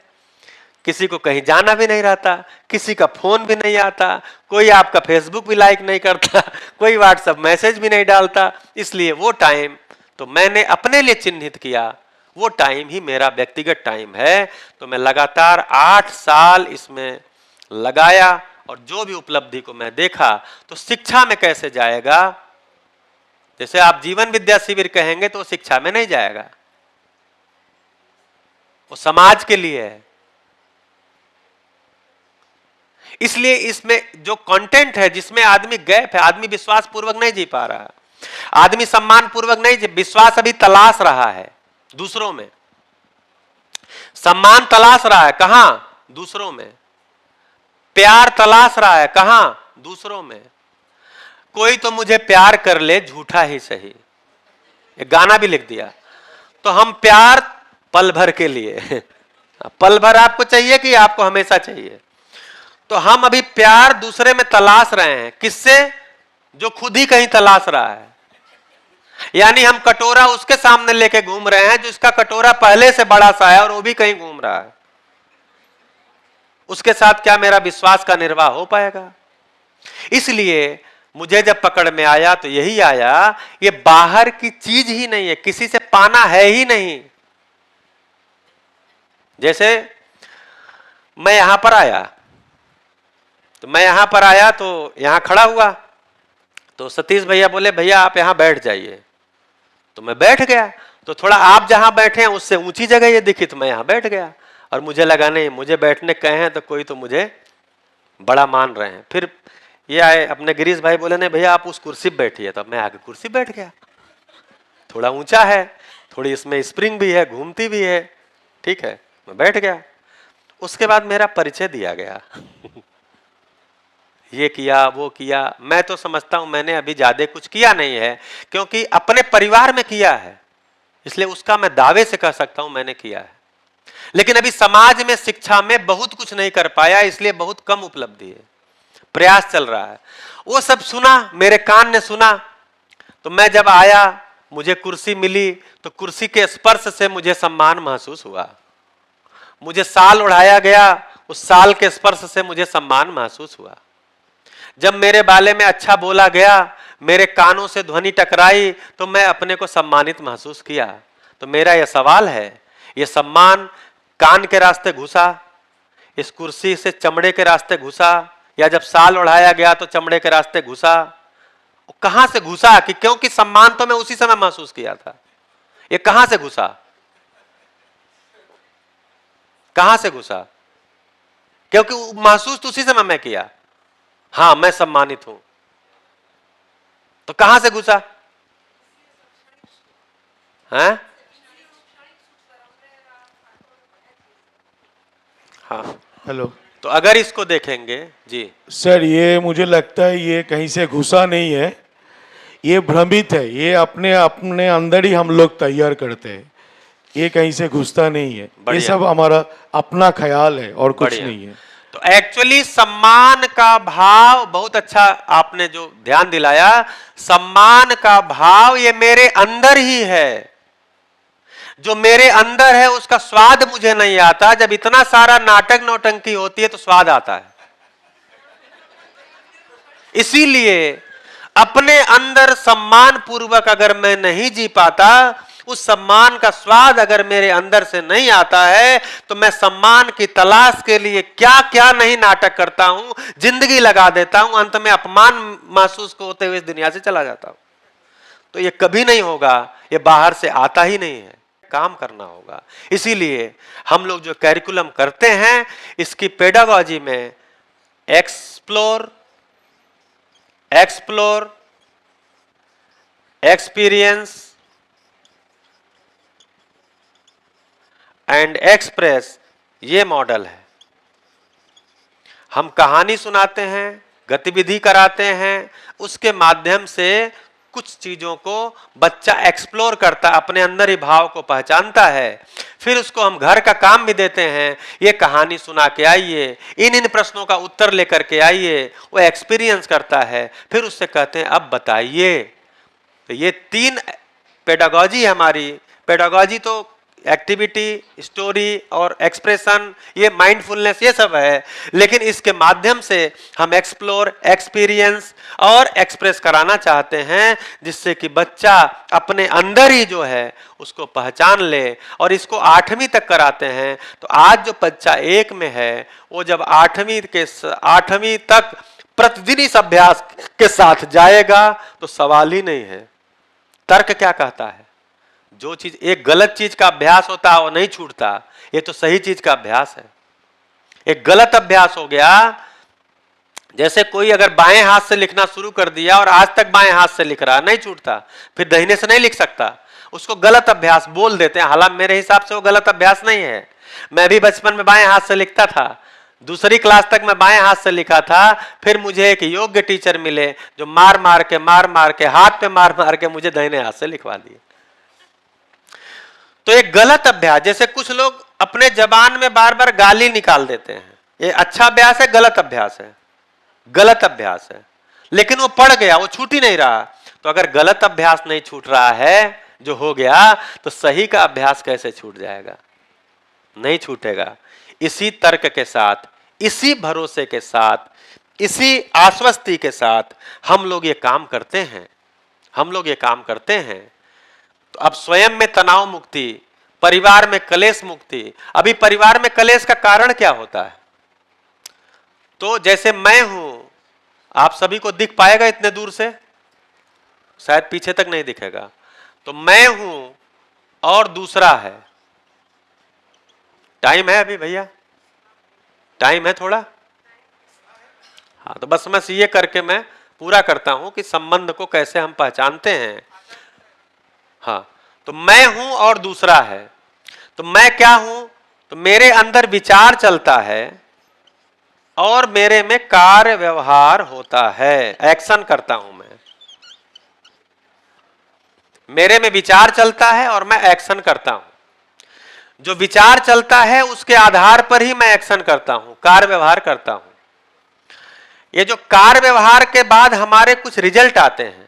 Speaker 1: किसी को कहीं जाना भी नहीं रहता, किसी का फोन भी नहीं आता, कोई आपका फेसबुक भी लाइक नहीं करता, कोई व्हाट्सएप मैसेज भी नहीं डालता। इसलिए वो टाइम तो मैंने अपने लिए चिन्हित किया, वो टाइम ही मेरा व्यक्तिगत टाइम है। तो मैं लगातार 8 साल इसमें लगाया और जो भी उपलब्धि को मैं देखा, तो शिक्षा में कैसे जाएगा? जैसे आप जीवन विद्या शिविर कहेंगे तो शिक्षा में नहीं जाएगा, वो समाज के लिए है। इसलिए इसमें जो कंटेंट है जिसमें आदमी गैप है, आदमी विश्वास पूर्वक नहीं जी पा रहा है, आदमी सम्मान पूर्वक नहीं जी, विश्वास अभी तलाश रहा है दूसरों में, सम्मान तलाश रहा है कहां? दूसरों में। प्यार तलाश रहा है कहां? दूसरों में। कोई तो मुझे प्यार कर ले झूठा ही सही, एक गाना भी लिख दिया। तो हम प्यार पल भर के लिए पल भर आपको चाहिए कि आपको हमेशा चाहिए? तो हम अभी प्यार दूसरे में तलाश रहे हैं, किससे? जो खुद ही कहीं तलाश रहा है। यानी हम कटोरा उसके सामने लेके घूम रहे हैं जो इसका कटोरा पहले से बड़ा सा है और वो भी कहीं घूम रहा है। उसके साथ क्या मेरा विश्वास का निर्वाह हो पाएगा? इसलिए मुझे जब पकड़ में आया तो यही आया, ये बाहर की चीज ही नहीं है, किसी से पाना है ही नहीं। जैसे मैं यहां पर आया तो यहां खड़ा हुआ तो सतीश भैया बोले भैया आप यहां बैठ जाइए, तो मैं बैठ गया। तो थोड़ा आप जहां बैठे हैं उससे ऊंची जगह ये दिखी तो मैं यहां बैठ गया, और मुझे लगा नहीं मुझे बैठने कहे हैं तो कोई तो मुझे बड़ा मान रहे हैं। फिर ये आए अपने गिरीश भाई, बोले नहीं भैया आप उस कुर्सी पर बैठिए, तो मैं आगे कुर्सी बैठ गया। थोड़ा ऊंचा है, थोड़ी इसमें स्प्रिंग भी है, घूमती भी है, ठीक है, मैं बैठ गया। उसके बाद मेरा परिचय दिया गया। ये किया वो किया, मैं तो समझता हूं मैंने अभी ज्यादा कुछ किया नहीं है, क्योंकि अपने परिवार में किया है, इसलिए उसका मैं दावे से कह सकता हूं मैंने किया है। लेकिन अभी समाज में शिक्षा में बहुत कुछ नहीं कर पाया, इसलिए बहुत कम उपलब्धि है, प्रयास चल रहा है। वो सब सुना, मेरे कान ने सुना, तो मैं जब आया, मुझे कुर्सी मिली, तो कुर्सी के स्पर्श से मुझे सम्मान महसूस हुआ। मुझे साल ओढ़ाया गया, उस साल के स्पर्श से मुझे सम्मान महसूस हुआ। जब मेरे बारे में अच्छा बोला गया, मेरे कानों से ध्वनि टकराई, तो मैं अपने को सम्मानित महसूस किया। तो मेरा यह सवाल है, यह सम्मान कान के रास्ते घुसा, इस कुर्सी से चमड़े के रास्ते घुसा, या जब साल ओढ़ाया गया तो चमड़े के रास्ते घुसा? कहां से घुसा? कि क्योंकि सम्मान तो मैं उसी समय महसूस किया था, ये कहां से घुसा? कहां से घुसा? क्योंकि महसूस तो उसी समय मैं किया, हां मैं सम्मानित हूं। तो कहां से घुसा? हैं? हाँ,
Speaker 3: हेलो
Speaker 1: तो अगर इसको देखेंगे जी,
Speaker 3: सर, ये मुझे लगता है ये कहीं से घुसा नहीं है, ये भ्रमित है, ये अपने अपने अंदर ही हम लोग तैयार करते हैं, ये कहीं से घुसता नहीं है, ये
Speaker 1: बढ़िया।
Speaker 3: सब हमारा अपना ख्याल है और कुछ
Speaker 1: बढ़िया।
Speaker 3: नहीं है।
Speaker 1: तो एक्चुअली सम्मान का भाव, बहुत अच्छा आपने जो ध्यान दिलाया, सम्मान का भाव ये मेरे अंदर ही है। जो मेरे अंदर है उसका स्वाद मुझे नहीं आता। जब इतना सारा नाटक नौटंकी होती है तो स्वाद आता है। इसीलिए अपने अंदर सम्मान पूर्वक अगर मैं नहीं जी पाता, उस सम्मान का स्वाद अगर मेरे अंदर से नहीं आता है, तो मैं सम्मान की तलाश के लिए क्या क्या नहीं नाटक करता हूं, जिंदगी लगा देता हूं, अंत में अपमान महसूस होते हुए इस दुनिया से चला जाता हूं। तो ये कभी नहीं होगा, ये बाहर से आता ही नहीं है, काम करना होगा। इसीलिए हम लोग जो कैरिकुलम करते हैं, इसकी पेडागॉजी में एक्सप्लोर, एक्सपीरियंस एंड एक्सप्रेस, ये मॉडल है। हम कहानी सुनाते हैं, गतिविधि कराते हैं, उसके माध्यम से कुछ चीजों को बच्चा एक्सप्लोर करता, अपने अंदर ही भाव को पहचानता है। फिर उसको हम घर का काम भी देते हैं, ये कहानी सुना के आइए, इन प्रश्नों का उत्तर लेकर के आइए, वो एक्सपीरियंस करता है। फिर उससे कहते हैं अब बताइए। तो ये 3 पेडागॉजी है हमारी। पेडागॉजी तो एक्टिविटी, स्टोरी और एक्सप्रेशन, ये माइंडफुलनेस, ये सब है। लेकिन इसके माध्यम से हम एक्सप्लोर, एक्सपीरियंस और एक्सप्रेस कराना चाहते हैं, जिससे कि बच्चा अपने अंदर ही जो है उसको पहचान ले। और इसको 8वीं तक कराते हैं। तो आज जो बच्चा 1 में है, वो जब 8वीं तक प्रतिदिन इस अभ्यास के साथ जाएगा तो सवाल ही नहीं है। तर्क क्या कहता है? जो चीज, एक गलत चीज का अभ्यास होता है वो नहीं छूटता, ये तो सही चीज का अभ्यास है। एक गलत अभ्यास हो गया, जैसे कोई अगर बाएं हाथ से लिखना शुरू कर दिया और आज तक बाएं हाथ से लिख रहा, नहीं छूटता, फिर दाहिने से नहीं लिख सकता, उसको गलत अभ्यास बोल देते हैं। हालांकि मेरे हिसाब से वो गलत अभ्यास नहीं है। मैं भी बचपन में बाएं हाथ से लिखता था, दूसरी क्लास तक मैं बाएं हाथ से लिखा था। फिर मुझे एक योग्य टीचर मिले जो मार मार के हाथ पे मार के मुझे दाहिने हाथ से लिखवा दिए। तो एक गलत अभ्यास, जैसे कुछ लोग अपने जबान में बार बार गाली निकाल देते हैं, ये अच्छा अभ्यास है, गलत अभ्यास है? गलत अभ्यास है। लेकिन वो पड़ गया, वो छूट ही नहीं रहा। तो अगर गलत अभ्यास नहीं छूट रहा है, जो हो गया, तो सही का अभ्यास कैसे छूट जाएगा? नहीं छूटेगा। इसी तर्क के साथ, इसी भरोसे के साथ, इसी आश्वस्ति के साथ हम लोग ये काम करते हैं, हम लोग ये काम करते हैं। तो अब स्वयं में तनाव मुक्ति, परिवार में कलेश मुक्ति। अभी परिवार में कलेश का कारण क्या होता है? तो जैसे मैं हूं, आप सभी को दिख पाएगा इतने दूर से? शायद पीछे तक नहीं दिखेगा। तो मैं हूं और दूसरा है। टाइम है अभी भैया? टाइम है थोड़ा? हाँ, तो बस मैं ये करके मैं पूरा करता हूं कि संबंध को कैसे हम पहचानते हैं। हाँ, तो मैं हूं और दूसरा है। तो मैं क्या हूं? तो मेरे अंदर विचार चलता है और मेरे में कार्य व्यवहार होता है, एक्शन करता हूं मैं। मेरे में विचार चलता है और मैं एक्शन करता हूं। जो विचार चलता है उसके आधार पर ही मैं एक्शन करता हूं, कार्य व्यवहार करता हूं। ये जो कार्य व्यवहार के बाद हमारे कुछ रिजल्ट आते हैं,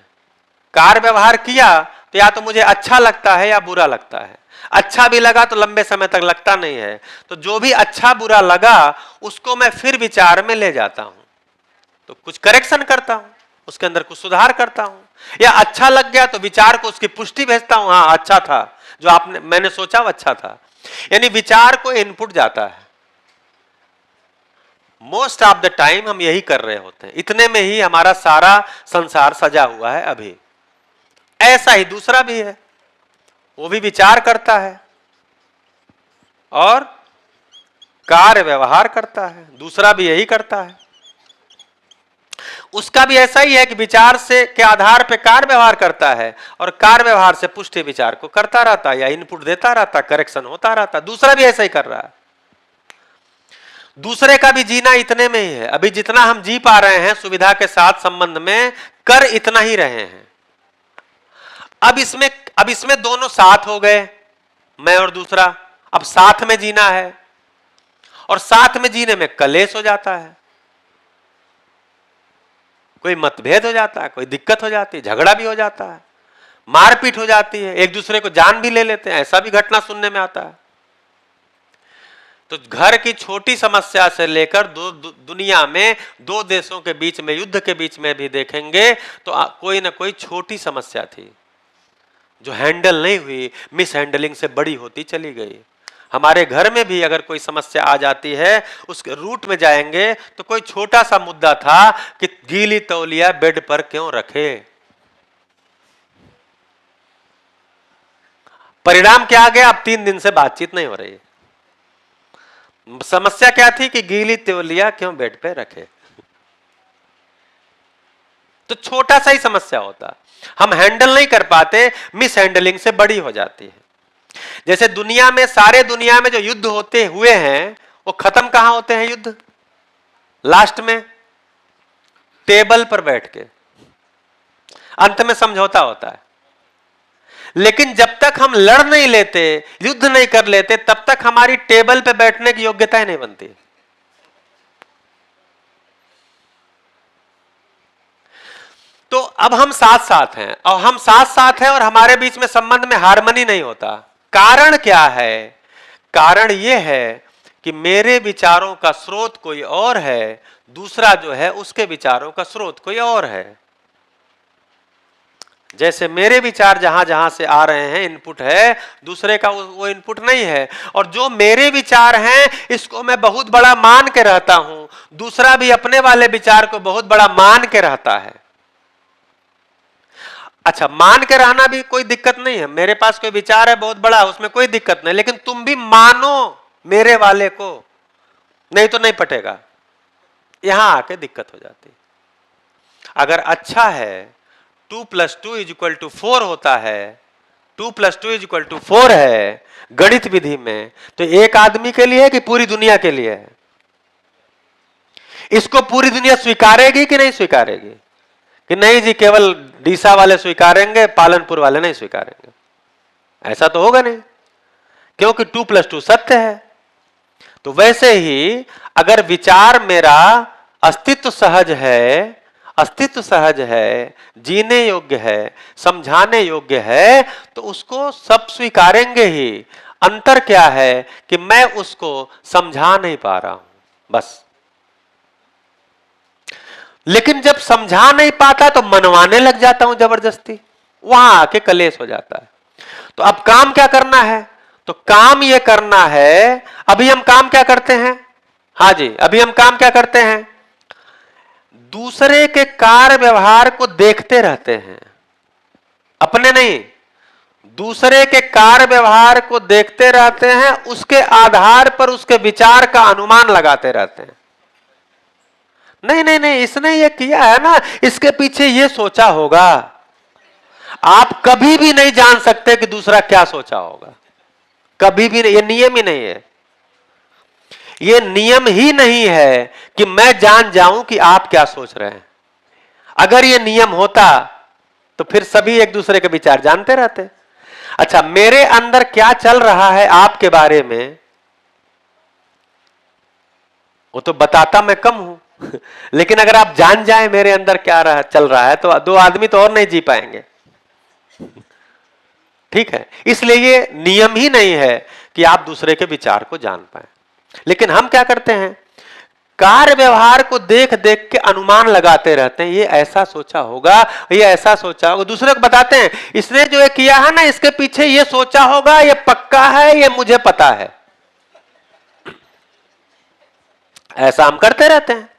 Speaker 1: कार्य व्यवहार किया तो या तो मुझे अच्छा लगता है या बुरा लगता है। अच्छा भी लगा तो लंबे समय तक लगता नहीं है, तो जो भी अच्छा बुरा लगा उसको मैं फिर विचार में ले जाता हूं, तो कुछ करेक्शन करता हूं, उसके अंदर कुछ सुधार करता हूं। या अच्छा लग गया तो विचार को उसकी पुष्टि भेजता हूं, हाँ अच्छा था, जो मैंने सोचा वो अच्छा था। यानी विचार को इनपुट जाता है। मोस्ट ऑफ द टाइम हम यही कर रहे होते हैं, इतने में ही हमारा सारा संसार सजा हुआ है। अभी ऐसा ही दूसरा भी है, वो भी विचार करता है और कार्य व्यवहार करता है। दूसरा भी यही करता है, उसका भी ऐसा ही है कि विचार से के आधार पर कार्य व्यवहार करता है और कार्य व्यवहार से पुष्टि विचार को करता रहता है या इनपुट देता रहता है, करेक्शन होता रहता है। दूसरा भी ऐसा ही कर रहा है। दूसरे का भी जीना इतने में ही है। अभी जितना हम जी पा रहे हैं सुविधा के साथ संबंध में, कर इतना ही रहे हैं। अब इसमें दोनों साथ हो गए, मैं और दूसरा। अब साथ में जीना है और साथ में जीने में कलेश हो जाता है, कोई मतभेद हो जाता है, कोई दिक्कत हो जाती है, झगड़ा भी हो जाता है, मारपीट हो जाती है, एक दूसरे को जान भी ले लेते हैं, ऐसा भी घटना सुनने में आता है। तो घर की छोटी समस्या से लेकर दुनिया में दो देशों के बीच में, युद्ध के बीच में भी देखेंगे तो कोई ना कोई छोटी समस्या थी जो हैंडल नहीं हुई, मिस हैंडलिंग से बड़ी होती चली गई। हमारे घर में भी अगर कोई समस्या आ जाती है, उसके रूट में जाएंगे तो कोई छोटा सा मुद्दा था कि गीली तौलिया बेड पर क्यों रखे। परिणाम क्या आ गया? अब 3 दिन से बातचीत नहीं हो रही। समस्या क्या थी कि गीली तौलिया क्यों बेड पे रखे। तो छोटा सा ही समस्या होता, हम हैंडल नहीं कर पाते, मिस हैंडलिंग से बड़ी हो जाती है। जैसे दुनिया में, सारे दुनिया में जो युद्ध होते हुए हैं वो खत्म कहां होते हैं? युद्ध लास्ट में टेबल पर बैठ के, अंत में समझौता होता है। लेकिन जब तक हम लड़ नहीं लेते, युद्ध नहीं कर लेते, तब तक हमारी टेबल पे बैठने की योग्यता ही नहीं बनती। तो अब हम साथ साथ हैं और हमारे बीच में संबंध में हार्मनी नहीं होता। कारण क्या है? कारण यह है कि मेरे विचारों का स्रोत कोई और है, दूसरा जो है उसके विचारों का स्रोत कोई और है। जैसे मेरे विचार जहां जहां से आ रहे हैं इनपुट है, दूसरे का वो इनपुट नहीं है। और जो मेरे विचार हैं इसको मैं बहुत बड़ा मान के रहता हूं, दूसरा भी अपने वाले विचार को बहुत बड़ा मान के रहता है। अच्छा, मान के रहना भी कोई दिक्कत नहीं है। मेरे पास कोई विचार है बहुत बड़ा, उसमें कोई दिक्कत नहीं, लेकिन तुम भी मानो मेरे वाले को, नहीं तो नहीं पटेगा। यहां आके दिक्कत हो जाती। अगर अच्छा है 2 + 2 = 4 होता है, 2 + 2 = 4 है गणित विधि में, तो एक आदमी के लिए है कि पूरी दुनिया के लिए है? इसको पूरी दुनिया स्वीकारेगी कि नहीं स्वीकारेगी? कि नहीं जी केवल डीसा वाले स्वीकारेंगे, पालनपुर वाले नहीं स्वीकारेंगे? ऐसा तो होगा नहीं, क्योंकि 2 + 2 सत्य है। तो वैसे ही अगर विचार मेरा अस्तित्व सहज है, जीने योग्य है, समझाने योग्य है, तो उसको सब स्वीकारेंगे ही। अंतर क्या है कि मैं उसको समझा नहीं पा रहा हूं, बस। लेकिन जब समझा नहीं पाता तो मनवाने लग जाता हूं जबरदस्ती, वहां आके कलेश हो जाता है। तो अब काम क्या करना है? तो काम ये करना है, अभी हम काम क्या करते हैं? हाँ जी, अभी हम काम क्या करते हैं? दूसरे के कार्य व्यवहार को देखते रहते हैं, अपने नहीं, दूसरे के कार्य व्यवहार को देखते रहते हैं, उसके आधार पर उसके विचार का अनुमान लगाते रहते हैं। नहीं नहीं नहीं, इसने ये किया है ना, इसके पीछे ये सोचा होगा। आप कभी भी नहीं जान सकते कि दूसरा क्या सोचा होगा, कभी भी नहीं, ये नियम ही नहीं है। ये नियम ही नहीं है कि मैं जान जाऊं कि आप क्या सोच रहे हैं। अगर ये नियम होता तो फिर सभी एक दूसरे के विचार जानते रहते। अच्छा, मेरे अंदर क्या चल रहा है आपके बारे में, वो तो बताता मैं कम हूं लेकिन अगर आप जान जाए मेरे अंदर क्या चल रहा है तो दो आदमी तो और नहीं जी पाएंगे। ठीक है, इसलिए ये नियम ही नहीं है कि आप दूसरे के विचार को जान पाए। लेकिन हम क्या करते हैं, कार्य व्यवहार को देख देख के अनुमान लगाते रहते हैं, ये ऐसा सोचा होगा, ये ऐसा सोचा होगा। दूसरे को बताते हैं इसने जो ये किया है ना, इसके पीछे ये सोचा होगा, ये पक्का है, ये मुझे पता है। ऐसा हम करते रहते हैं।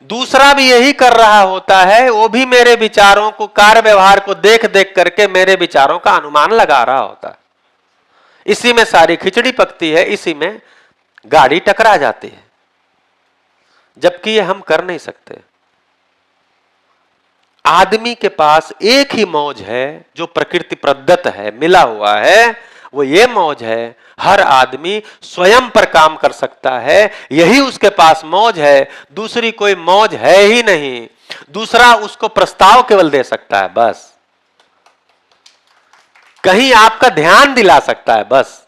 Speaker 1: दूसरा भी यही कर रहा होता है, वो भी मेरे विचारों को, कार्य व्यवहार को देख देख करके मेरे विचारों का अनुमान लगा रहा होता है। इसी में सारी खिचड़ी पकती है, इसी में गाड़ी टकरा जाती है, जबकि ये हम कर नहीं सकते। आदमी के पास एक ही मौज है जो प्रकृति प्रदत्त है, मिला हुआ है, वो ये मौज है, हर आदमी स्वयं पर काम कर सकता है, यही उसके पास मौज है। दूसरी कोई मौज है ही नहीं। दूसरा उसको प्रस्ताव केवल दे सकता है, बस कहीं आपका ध्यान दिला सकता है, बस।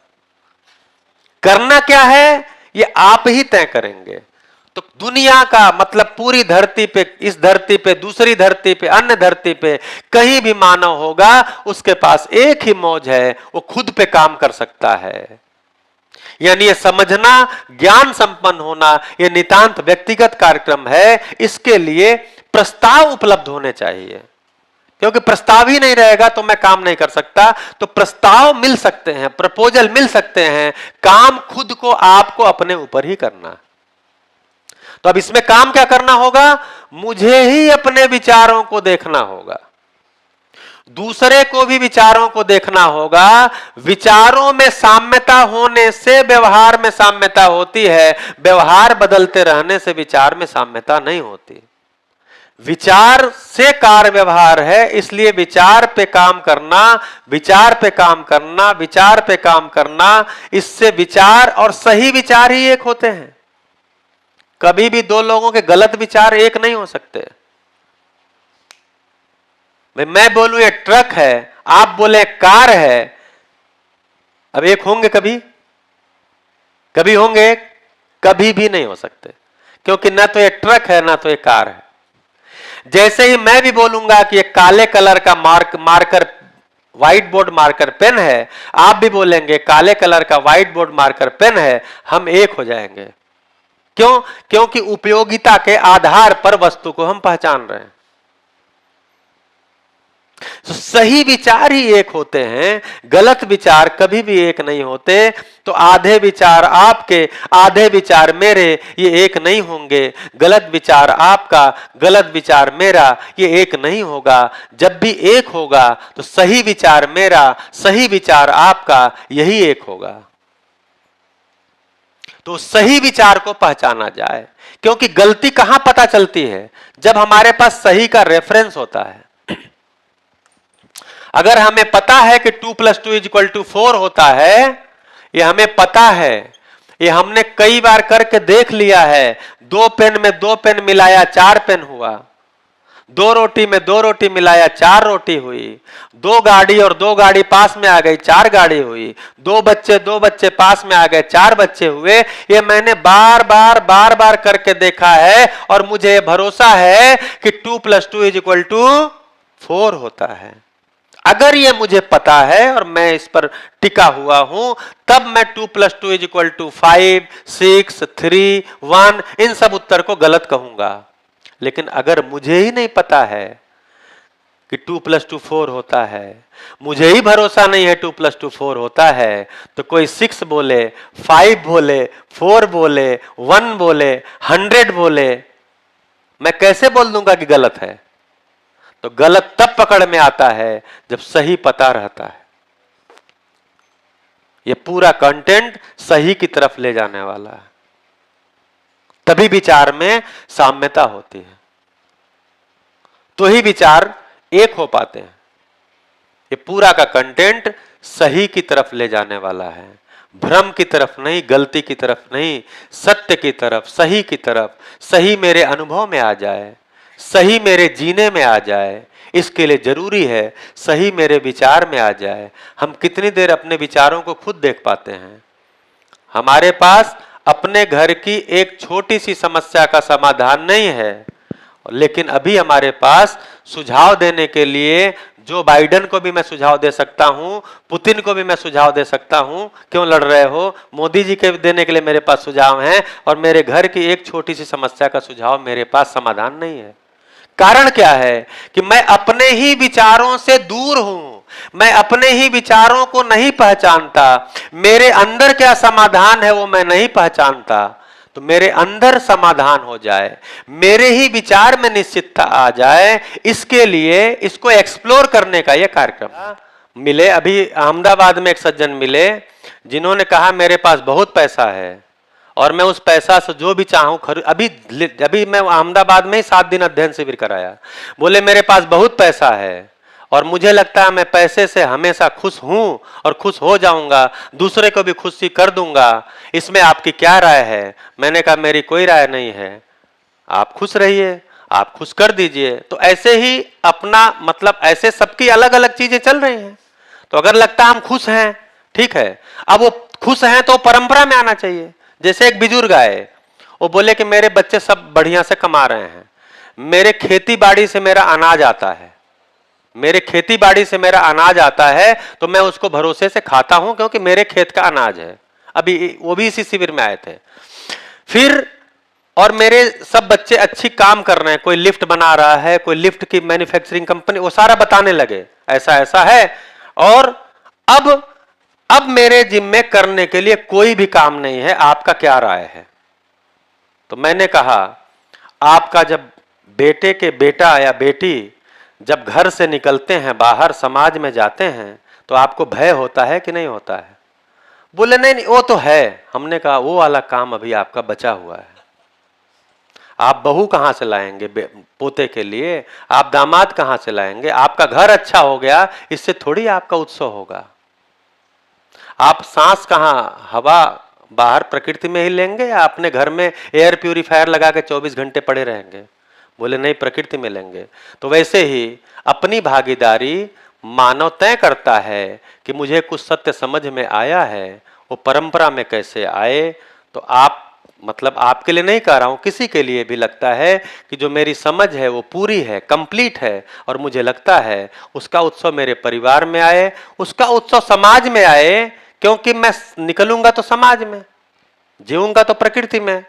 Speaker 1: करना क्या है ये आप ही तय करेंगे। तो दुनिया का मतलब पूरी धरती पे, इस धरती पे, दूसरी धरती पे, अन्य धरती पे कहीं भी मानव होगा, उसके पास एक ही मौज है, वो खुद पे काम कर सकता है। यानी ये समझना, ज्ञान संपन्न होना, ये नितांत व्यक्तिगत कार्यक्रम है। इसके लिए प्रस्ताव उपलब्ध होने चाहिए, क्योंकि प्रस्ताव ही नहीं रहेगा तो मैं काम नहीं कर सकता। तो प्रस्ताव मिल सकते हैं, प्रपोजल मिल सकते हैं, काम खुद को, आपको अपने ऊपर ही करना है। तो अब इसमें काम क्या करना होगा, मुझे ही अपने विचारों को देखना होगा, दूसरे को भी विचारों को देखना होगा। विचारों में साम्यता होने से व्यवहार में साम्यता होती है, व्यवहार बदलते रहने से विचार में साम्यता नहीं होती। विचार से कार्य व्यवहार है, इसलिए विचार पे काम करना, विचार पे काम करना, विचार पे काम करना, इससे विचार और सही विचार ही एक होते हैं। कभी भी दो लोगों के गलत विचार एक नहीं हो सकते। मैं बोलूं ये ट्रक है, आप बोले कार है, अब एक होंगे कभी? कभी होंगे? कभी भी नहीं हो सकते, क्योंकि ना तो ये ट्रक है ना तो ये कार है। जैसे ही मैं भी बोलूंगा कि ये काले कलर का marker, whiteboard marker pen है, आप भी बोलेंगे काले कलर का व्हाइट बोर्ड मार्कर पेन है, हम एक हो जाएंगे। क्यों? क्योंकि उपयोगिता के आधार पर वस्तु को हम पहचान रहे हैं। तो सही विचार ही एक होते हैं, गलत विचार कभी भी एक नहीं होते। तो आधे विचार आपके, आधे विचार मेरे, ये एक नहीं होंगे। गलत विचार आपका, गलत विचार मेरा, ये एक नहीं होगा। जब भी एक होगा तो सही विचार मेरा, सही विचार आपका, यही एक होगा। तो सही विचार को पहचाना जाए, क्योंकि गलती कहां पता चलती है, जब हमारे पास सही का रेफरेंस होता है। अगर हमें पता है कि 2 + 2 = 4 होता है, ये हमें पता है, ये हमने कई बार करके देख लिया है। 2 पेन में 2 पेन मिलाया 4 पेन हुआ, 2 रोटी में 2 रोटी मिलाया 4 रोटी हुई, 2 गाड़ी और 2 गाड़ी पास में आ गई 4 गाड़ी हुई, 2 बच्चे पास में आ गए 4 बच्चे हुए। ये मैंने बार बार करके देखा है और मुझे भरोसा है कि 2 + 2 = 4 होता है। अगर ये मुझे पता है और मैं इस पर टिका हुआ हूं, तब मैं 2 + 2 = 5, 6, 3, 1 इन सब उत्तर को गलत कहूंगा। लेकिन अगर मुझे ही नहीं पता है कि 2 + 2 4 होता है, मुझे ही भरोसा नहीं है 2 + 2 4 होता है, तो कोई 6 बोले, 5 बोले, 4 बोले, 1 बोले, 100 बोले, मैं कैसे बोल दूंगा कि गलत है? तो गलत तब पकड़ में आता है जब सही पता रहता है। ये पूरा कंटेंट सही की तरफ ले जाने वाला है, तभी विचार में साम्यता होती है, तो ही विचार एक हो पाते हैं। ये पूरा का कंटेंट सही की तरफ ले जाने वाला है, भ्रम की तरफ नहीं, गलती की तरफ नहीं, सत्य की तरफ, सही की तरफ। सही मेरे अनुभव में आ जाए, सही मेरे जीने में आ जाए, इसके लिए जरूरी है सही मेरे विचार में आ जाए। हम कितनी देर अपने विचारों को खुद देख पाते हैं? हमारे पास अपने घर की एक छोटी सी समस्या का समाधान नहीं है, लेकिन अभी हमारे पास सुझाव देने के लिए जो बाइडेन को भी मैं सुझाव दे सकता हूं, पुतिन को भी मैं सुझाव दे सकता हूं, क्यों लड़ रहे हो, मोदी जी के देने के लिए मेरे पास सुझाव हैं, और मेरे घर की एक छोटी सी समस्या का सुझाव मेरे पास समाधान नहीं है। कारण क्या है कि मैं अपने ही विचारों से दूर हूं, मैं अपने ही विचारों को नहीं पहचानता, मेरे अंदर क्या समाधान है वो मैं नहीं पहचानता। तो मेरे अंदर समाधान हो जाए, मेरे ही विचार में निश्चितता आ जाए, इसके लिए इसको एक्सप्लोर करने का यह कार्यक्रम। मिले अभी अहमदाबाद में एक सज्जन मिले, जिन्होंने कहा मेरे पास बहुत पैसा है और मैं उस पैसा से जो भी चाहूं खरीद। अभी मैं अहमदाबाद में ही 7 दिन अध्ययन शिविर कराया। बोले मेरे पास बहुत पैसा है और मुझे लगता है मैं पैसे से हमेशा खुश हूं और खुश हो जाऊंगा, दूसरे को भी खुशी कर दूंगा, इसमें आपकी क्या राय है? मैंने कहा मेरी कोई राय नहीं है, आप खुश रहिए, आप खुश कर दीजिए। तो ऐसे ही अपना मतलब ऐसे सबकी अलग अलग चीजें चल रही हैं। तो अगर लगता है हम खुश हैं, ठीक है, अब वो खुश हैं तो परंपरा में आना चाहिए। जैसे एक बुजुर्ग आए, वो बोले कि मेरे बच्चे सब बढ़िया से कमा रहे हैं, मेरे खेती बाड़ी से मेरा अनाज आता है, मेरे खेती बाड़ी से मेरा अनाज आता है, तो मैं उसको भरोसे से खाता हूं क्योंकि मेरे खेत का अनाज है। अभी वो भी इसी शिविर में आए थे। फिर और मेरे सब बच्चे अच्छी काम कर रहे हैं, कोई लिफ्ट बना रहा है, कोई लिफ्ट की मैन्युफैक्चरिंग कंपनी, वो सारा बताने लगे ऐसा ऐसा है, और अब मेरे जिम्मे करने के लिए कोई भी काम नहीं है, आपका क्या राय है? तो मैंने कहा आपका जब बेटे के बेटा या बेटी जब घर से निकलते हैं, बाहर समाज में जाते हैं, तो आपको भय होता है कि नहीं होता है? बोले नहीं नहीं वो तो है। हमने कहा वो वाला काम अभी आपका बचा हुआ है। आप बहू कहां से लाएंगे पोते के लिए? आप दामाद कहां से लाएंगे? आपका घर अच्छा हो गया इससे थोड़ी आपका उत्सव होगा। आप सांस कहां, हवा बाहर प्रकृति में ही लेंगे या अपने घर में एयर प्यूरिफायर लगा के 24 घंटे पड़े रहेंगे? बोले नहीं, प्रकृति में लेंगे। तो वैसे ही अपनी भागीदारी मानव तय करता है कि मुझे कुछ सत्य समझ में आया है, वो परंपरा में कैसे आए। तो आप मतलब आपके लिए नहीं कह रहा हूं, किसी के लिए भी लगता है कि जो मेरी समझ है वो पूरी है, कंप्लीट है, और मुझे लगता है उसका उत्सव मेरे परिवार में आए, उसका उत्सव समाज में आए, क्योंकि मैं निकलूंगा तो समाज में, जीऊंगा तो प्रकृति में।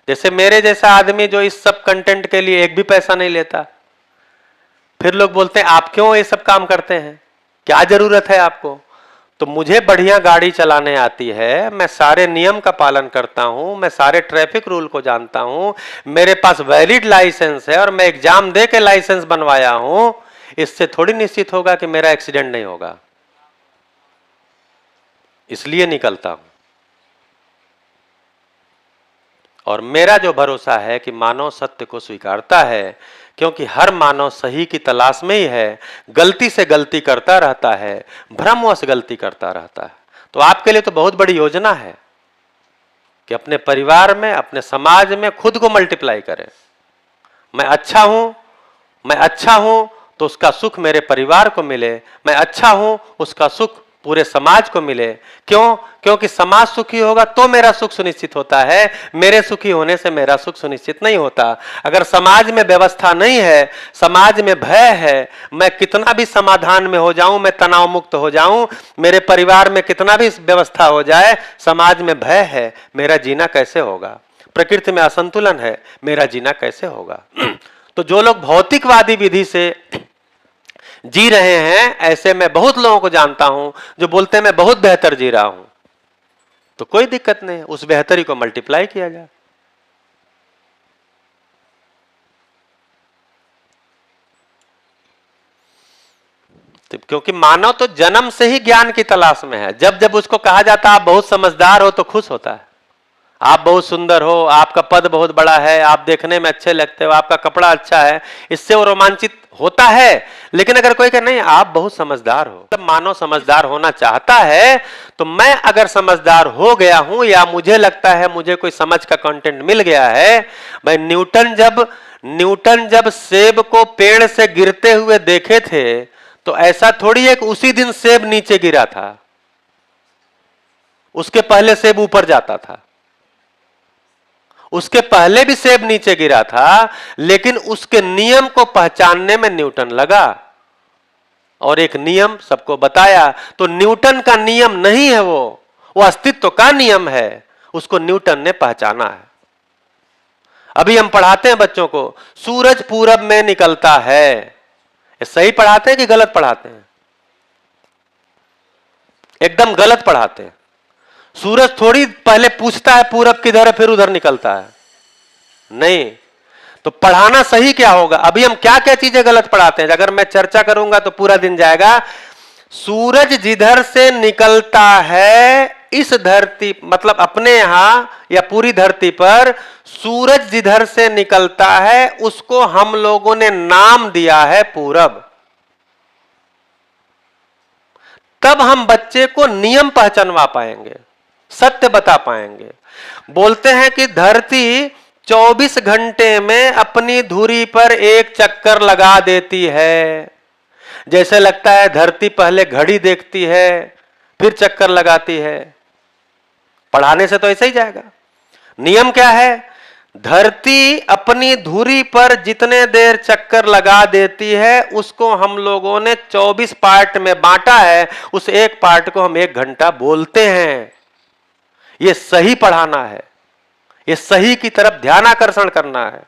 Speaker 1: जैसे मेरे जैसा आदमी जो इस सब कंटेंट के लिए एक भी पैसा नहीं लेता, फिर लोग बोलते हैं आप क्यों ये सब काम करते हैं, क्या जरूरत है आपको? तो मुझे बढ़िया गाड़ी चलाने आती है, मैं सारे नियम का पालन करता हूं, मैं सारे ट्रैफिक रूल को जानता हूं, मेरे पास वैलिड लाइसेंस है और मैं एग्जाम दे के लाइसेंस बनवाया हूं। इससे थोड़ी निश्चित होगा कि मेरा एक्सीडेंट नहीं होगा, इसलिए निकलता हूं। और मेरा जो भरोसा है कि मानव सत्य को स्वीकारता है, क्योंकि हर मानव सही की तलाश में ही है, गलती से गलती करता रहता है, भ्रमवश गलती करता रहता है। तो आपके लिए तो बहुत बड़ी योजना है कि अपने परिवार में, अपने समाज में खुद को मल्टीप्लाई करें। मैं अच्छा हूं तो उसका सुख मेरे परिवार को मिले, मैं अच्छा हूं उसका सुख पूरे समाज को मिले। क्यों? क्योंकि समाज सुखी होगा तो मेरा सुख सुनिश्चित होता है, मेरे सुखी होने से मेरा सुख सुनिश्चित नहीं होता। अगर समाज में व्यवस्था नहीं है, समाज में भय है, मैं कितना भी समाधान में हो जाऊं, मैं तनाव मुक्त हो जाऊं, मेरे परिवार में कितना भी व्यवस्था हो जाए, समाज में भय है, मेरा जीना कैसे होगा? प्रकृति में असंतुलन है, मेरा जीना कैसे होगा? तो जो लोग भौतिकवादी विधि से जी रहे हैं, ऐसे मैं बहुत लोगों को जानता हूं जो बोलते हैं मैं बहुत बेहतर जी रहा हूं। तो कोई दिक्कत नहीं, उस बेहतरी को मल्टीप्लाई किया जाए। तो क्योंकि मानव तो जन्म से ही ज्ञान की तलाश में है। जब जब उसको कहा जाता है आप बहुत समझदार हो तो खुश होता है। आप बहुत सुंदर हो, आपका पद बहुत बड़ा है, आप देखने में अच्छे लगते हो, आपका कपड़ा अच्छा है, इससे वो रोमांचित होता है। लेकिन अगर कोई कहे नहीं आप बहुत समझदार हो, तब मानव समझदार होना चाहता है, तो मैं अगर समझदार हो गया हूं या मुझे लगता है मुझे कोई समझ का कंटेंट मिल गया है। भाई न्यूटन जब सेब को पेड़ से गिरते हुए देखे थे तो ऐसा थोड़ी है कि उसी दिन सेब नीचे गिरा था, उसके पहले सेब ऊपर जाता था, उसके पहले भी सेब नीचे गिरा था, लेकिन उसके नियम को पहचानने में न्यूटन लगा और एक नियम सबको बताया। तो न्यूटन का नियम नहीं है वो अस्तित्व का नियम है, उसको न्यूटन ने पहचाना है। अभी हम पढ़ाते हैं बच्चों को, सूरज पूरब में निकलता है, ये सही पढ़ाते हैं कि गलत पढ़ाते हैं? एकदम गलत पढ़ाते हैं। सूरज थोड़ी पहले पूछता है पूरब किधर है फिर उधर निकलता है, नहीं। तो पढ़ाना सही क्या होगा? अभी हम क्या क्या चीजें गलत पढ़ाते हैं, अगर मैं चर्चा करूंगा तो पूरा दिन जाएगा। सूरज जिधर से निकलता है इस धरती, मतलब अपने यहां या पूरी धरती पर सूरज जिधर से निकलता है उसको हम लोगों ने नाम दिया है पूरब। तब हम बच्चे को नियम पहचानवा पाएंगे, सत्य बता पाएंगे। बोलते हैं कि धरती 24 घंटे में अपनी धुरी पर एक चक्कर लगा देती है। जैसे लगता है धरती पहले घड़ी देखती है फिर चक्कर लगाती है। पढ़ाने से तो ऐसे ही जाएगा। नियम क्या है? धरती अपनी धुरी पर जितने देर चक्कर लगा देती है उसको हम लोगों ने 24 पार्ट में बांटा है, उस एक पार्ट को हम 1 घंटा बोलते हैं। यह सही पढ़ाना है, यह सही की तरफ ध्यानाकर्षण करना है।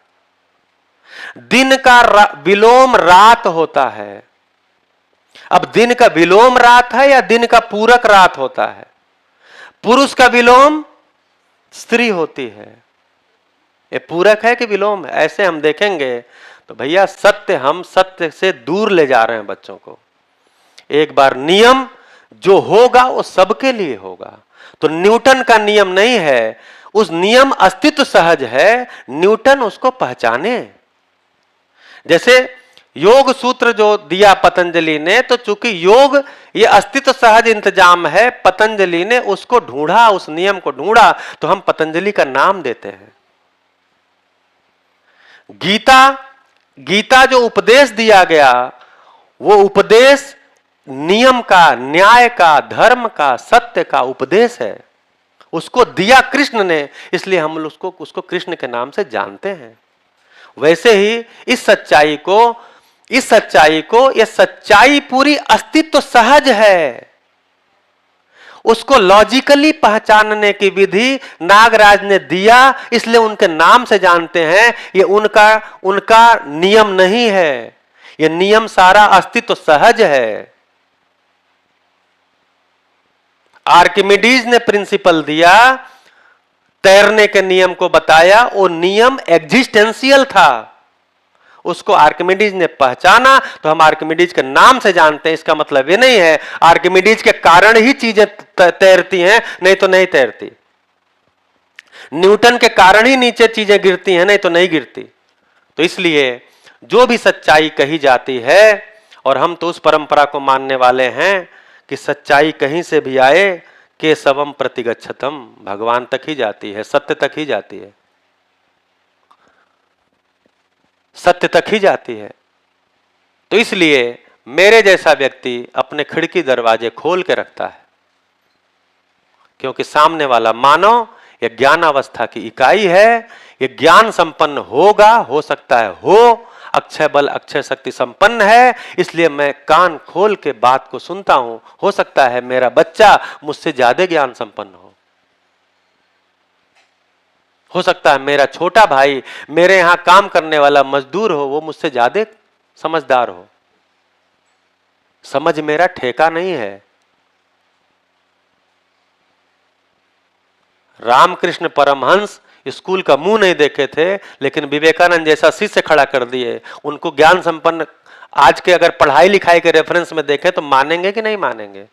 Speaker 1: दिन का विलोम रात होता है। अब दिन का विलोम रात है या दिन का पूरक रात होता है? पुरुष का विलोम स्त्री होती है। ये पूरक है कि विलोम है? ऐसे हम देखेंगे तो भैया हम सत्य से दूर ले जा रहे हैं बच्चों को। एक बार नियम जो होगा वो सबके लिए होगा। तो न्यूटन का नियम नहीं है, उस नियम अस्तित्व सहज है, न्यूटन उसको पहचाने। जैसे योग सूत्र जो दिया पतंजलि ने, तो चूंकि योग ये अस्तित्व सहज इंतजाम है, पतंजलि ने उसको ढूंढा, उस नियम को ढूंढा, तो हम पतंजलि का नाम देते हैं। गीता जो उपदेश दिया गया वो उपदेश नियम का, न्याय का, धर्म का, सत्य का उपदेश है। उसको दिया कृष्ण ने, इसलिए हम उसको कृष्ण के नाम से जानते हैं। वैसे ही इस सच्चाई को यह सच्चाई पूरी अस्तित्व सहज है, उसको लॉजिकली पहचानने की विधि नागराज ने दिया, इसलिए उनके नाम से जानते हैं। ये उनका नियम नहीं है, ये नियम सारा अस्तित्व सहज है। आर्किमिडीज ने प्रिंसिपल दिया, तैरने के नियम को बताया, वो नियम एग्जिस्टेंशियल था, उसको आर्किमिडीज ने पहचाना, तो हम आर्किमिडीज के नाम से जानते हैं। इसका मतलब ये नहीं है आर्किमिडीज के कारण ही चीजें तैरती हैं, नहीं तो नहीं तैरती। न्यूटन के कारण ही नीचे चीजें गिरती हैं, नहीं तो नहीं गिरती। तो इसलिए जो भी सच्चाई कही जाती है, और हम तो उस परंपरा को मानने वाले हैं कि सच्चाई कहीं से भी आए, केशवम प्रतिगच्छतम, भगवान तक ही जाती है, सत्य तक ही जाती है, सत्य तक ही जाती है। तो इसलिए मेरे जैसा व्यक्ति अपने खिड़की दरवाजे खोल के रखता है, क्योंकि सामने वाला मानव यह ज्ञान अवस्था की इकाई है, यह ज्ञान संपन्न होगा, हो सकता है अक्षय बल अक्षय शक्ति संपन्न है, इसलिए मैं कान खोल के बात को सुनता हूं। हो सकता है मेरा बच्चा मुझसे ज्यादा ज्ञान संपन्न हो सकता है मेरा छोटा भाई, मेरे यहां काम करने वाला मजदूर हो, वो मुझसे ज्यादा समझदार हो। समझ मेरा ठेका नहीं है। रामकृष्ण परमहंस स्कूल का मुंह नहीं देखे थे, लेकिन विवेकानंद जैसा शिष्य खड़ा कर दिए, उनको ज्ञान संपन्न। आज के अगर पढ़ाई लिखाई के रेफरेंस में देखें तो मानेंगे कि नहीं मानेंगे?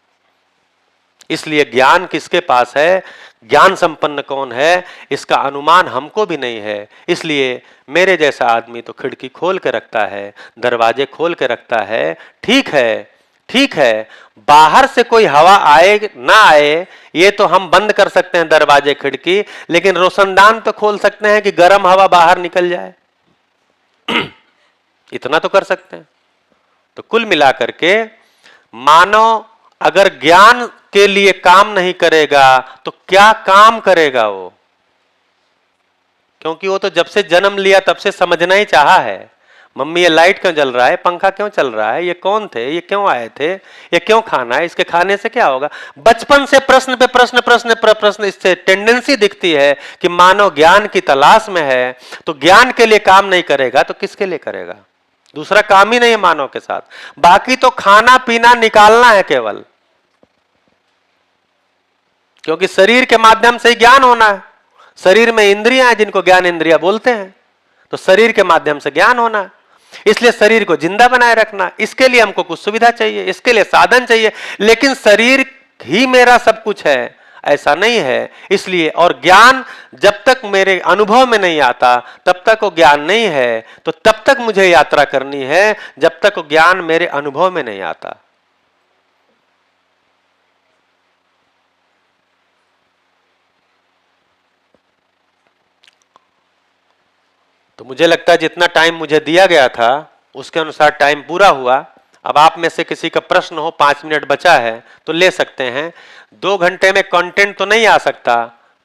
Speaker 1: इसलिए ज्ञान किसके पास है, ज्ञान संपन्न कौन है, इसका अनुमान हमको भी नहीं है। इसलिए मेरे जैसा आदमी तो खिड़की खोल के रखता है, दरवाजे खोल के रखता है। ठीक है, ठीक है, बाहर से कोई हवा आए ना आए ये तो हम बंद कर सकते हैं दरवाजे खिड़की, लेकिन रोशनदान तो खोल सकते हैं कि गर्म हवा बाहर निकल जाए। इतना तो कर सकते हैं। तो कुल मिलाकर के मानव अगर ज्ञान के लिए काम नहीं करेगा तो क्या काम करेगा वो? क्योंकि वो तो जब से जन्म लिया तब से समझना ही चाहा है। मम्मी ये लाइट क्यों जल रहा है, पंखा क्यों चल रहा है, ये कौन थे, ये क्यों आए थे, ये क्यों खाना है, इसके खाने से क्या होगा। बचपन से प्रश्न पे प्रश्न, प्रश्न पर प्रश्न, इससे टेंडेंसी दिखती है कि मानव ज्ञान की तलाश में है। तो ज्ञान के लिए काम नहीं करेगा तो किसके लिए करेगा? दूसरा काम ही नहीं है मानव के साथ। बाकी तो खाना पीना निकालना है केवल, क्योंकि शरीर के माध्यम से ही ज्ञान होना है। शरीर में इंद्रियां हैं जिनको ज्ञान इंद्रिया बोलते हैं, तो शरीर के माध्यम से ज्ञान होना है। इसलिए शरीर को जिंदा बनाए रखना, इसके लिए हमको कुछ सुविधा चाहिए, इसके लिए साधन चाहिए। लेकिन शरीर ही मेरा सब कुछ है ऐसा नहीं है। इसलिए और ज्ञान जब तक मेरे अनुभव में नहीं आता तब तक वो ज्ञान नहीं है। तो तब तक मुझे यात्रा करनी है जब तक वो ज्ञान मेरे अनुभव में नहीं आता। तो मुझे लगता है जितना टाइम मुझे दिया गया था उसके अनुसार टाइम पूरा हुआ। अब आप में से किसी का प्रश्न हो, 5 मिनट बचा है तो ले सकते हैं। 2 घंटे में कंटेंट तो नहीं आ सकता,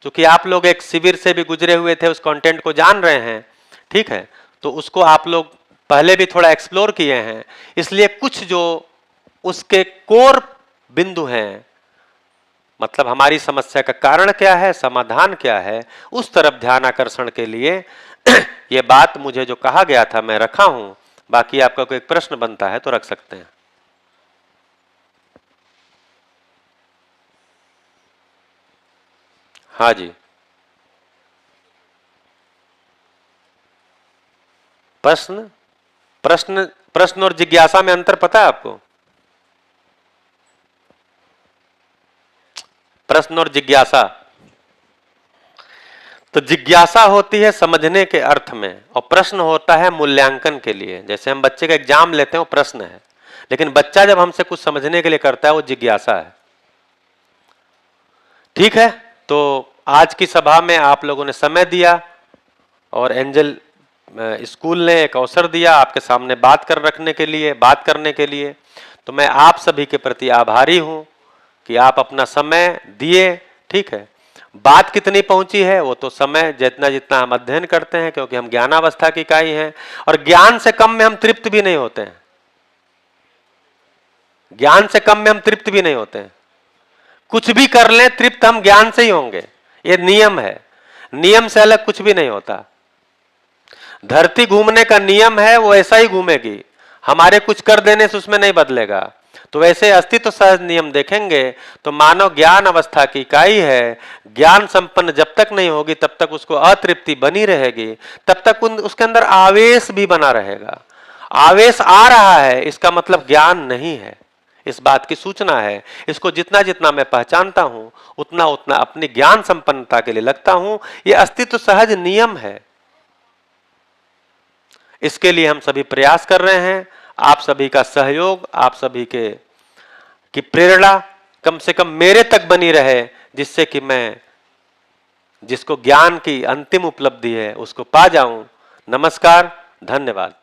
Speaker 1: क्योंकि आप लोग एक शिविर से भी गुजरे हुए थे, उस कंटेंट को जान रहे हैं। ठीक है, तो उसको आप लोग पहले भी थोड़ा एक्सप्लोर किए हैं। इसलिए कुछ जो उसके कोर बिंदु हैं, मतलब हमारी समस्या का कारण क्या है, समाधान क्या है, उस तरफ ध्यान आकर्षण के लिए ये बात मुझे जो कहा गया था मैं रखा हूं। बाकी आपका कोई प्रश्न बनता है तो रख सकते हैं। हाँ जी, प्रश्न प्रश्न प्रश्न और जिज्ञासा में अंतर पता है आपको? प्रश्न और जिज्ञासा, तो जिज्ञासा होती है समझने के अर्थ में और प्रश्न होता है मूल्यांकन के लिए। जैसे हम बच्चे का एग्जाम लेते हैं वो प्रश्न है, लेकिन बच्चा जब हमसे कुछ समझने के लिए करता है वो जिज्ञासा है। ठीक है, तो आज की सभा में आप लोगों ने समय दिया और एंजल स्कूल ने एक अवसर दिया आपके सामने बात करने के लिए। तो मैं आप सभी के प्रति आभारी हूं कि आप अपना समय दिए। ठीक है, बात कितनी पहुंची है वो तो समय जितना जितना हम अध्ययन करते हैं, क्योंकि हम ज्ञानावस्था की इकाई हैं और ज्ञान से कम में हम तृप्त भी नहीं होते हैं। ज्ञान से कम में हम तृप्त भी नहीं होते हैं। कुछ भी कर लें तृप्त हम ज्ञान से ही होंगे, ये नियम है। नियम से अलग कुछ भी नहीं होता। धरती घूमने का नियम है, वो ऐसा ही घूमेगी, हमारे कुछ कर देने से उसमें नहीं बदलेगा। तो वैसे अस्तित्व सहज नियम देखेंगे तो मानव ज्ञान अवस्था की इकाई है। ज्ञान संपन्न जब तक नहीं होगी तब तक उसको अतृप्ति बनी रहेगी, तब तक उसके अंदर आवेश भी बना रहेगा। आवेश आ रहा है इसका मतलब ज्ञान नहीं है, इस बात की सूचना है। इसको जितना जितना मैं पहचानता हूं उतना उतना अपनी ज्ञान संपन्नता के लिए लगता हूं। यह अस्तित्व सहज नियम है। इसके लिए हम सभी प्रयास कर रहे हैं। आप सभी का सहयोग, आप सभी की प्रेरणा कम से कम मेरे तक बनी रहे, जिससे कि मैं जिसको ज्ञान की अंतिम उपलब्धि है उसको पा जाऊं। नमस्कार, धन्यवाद।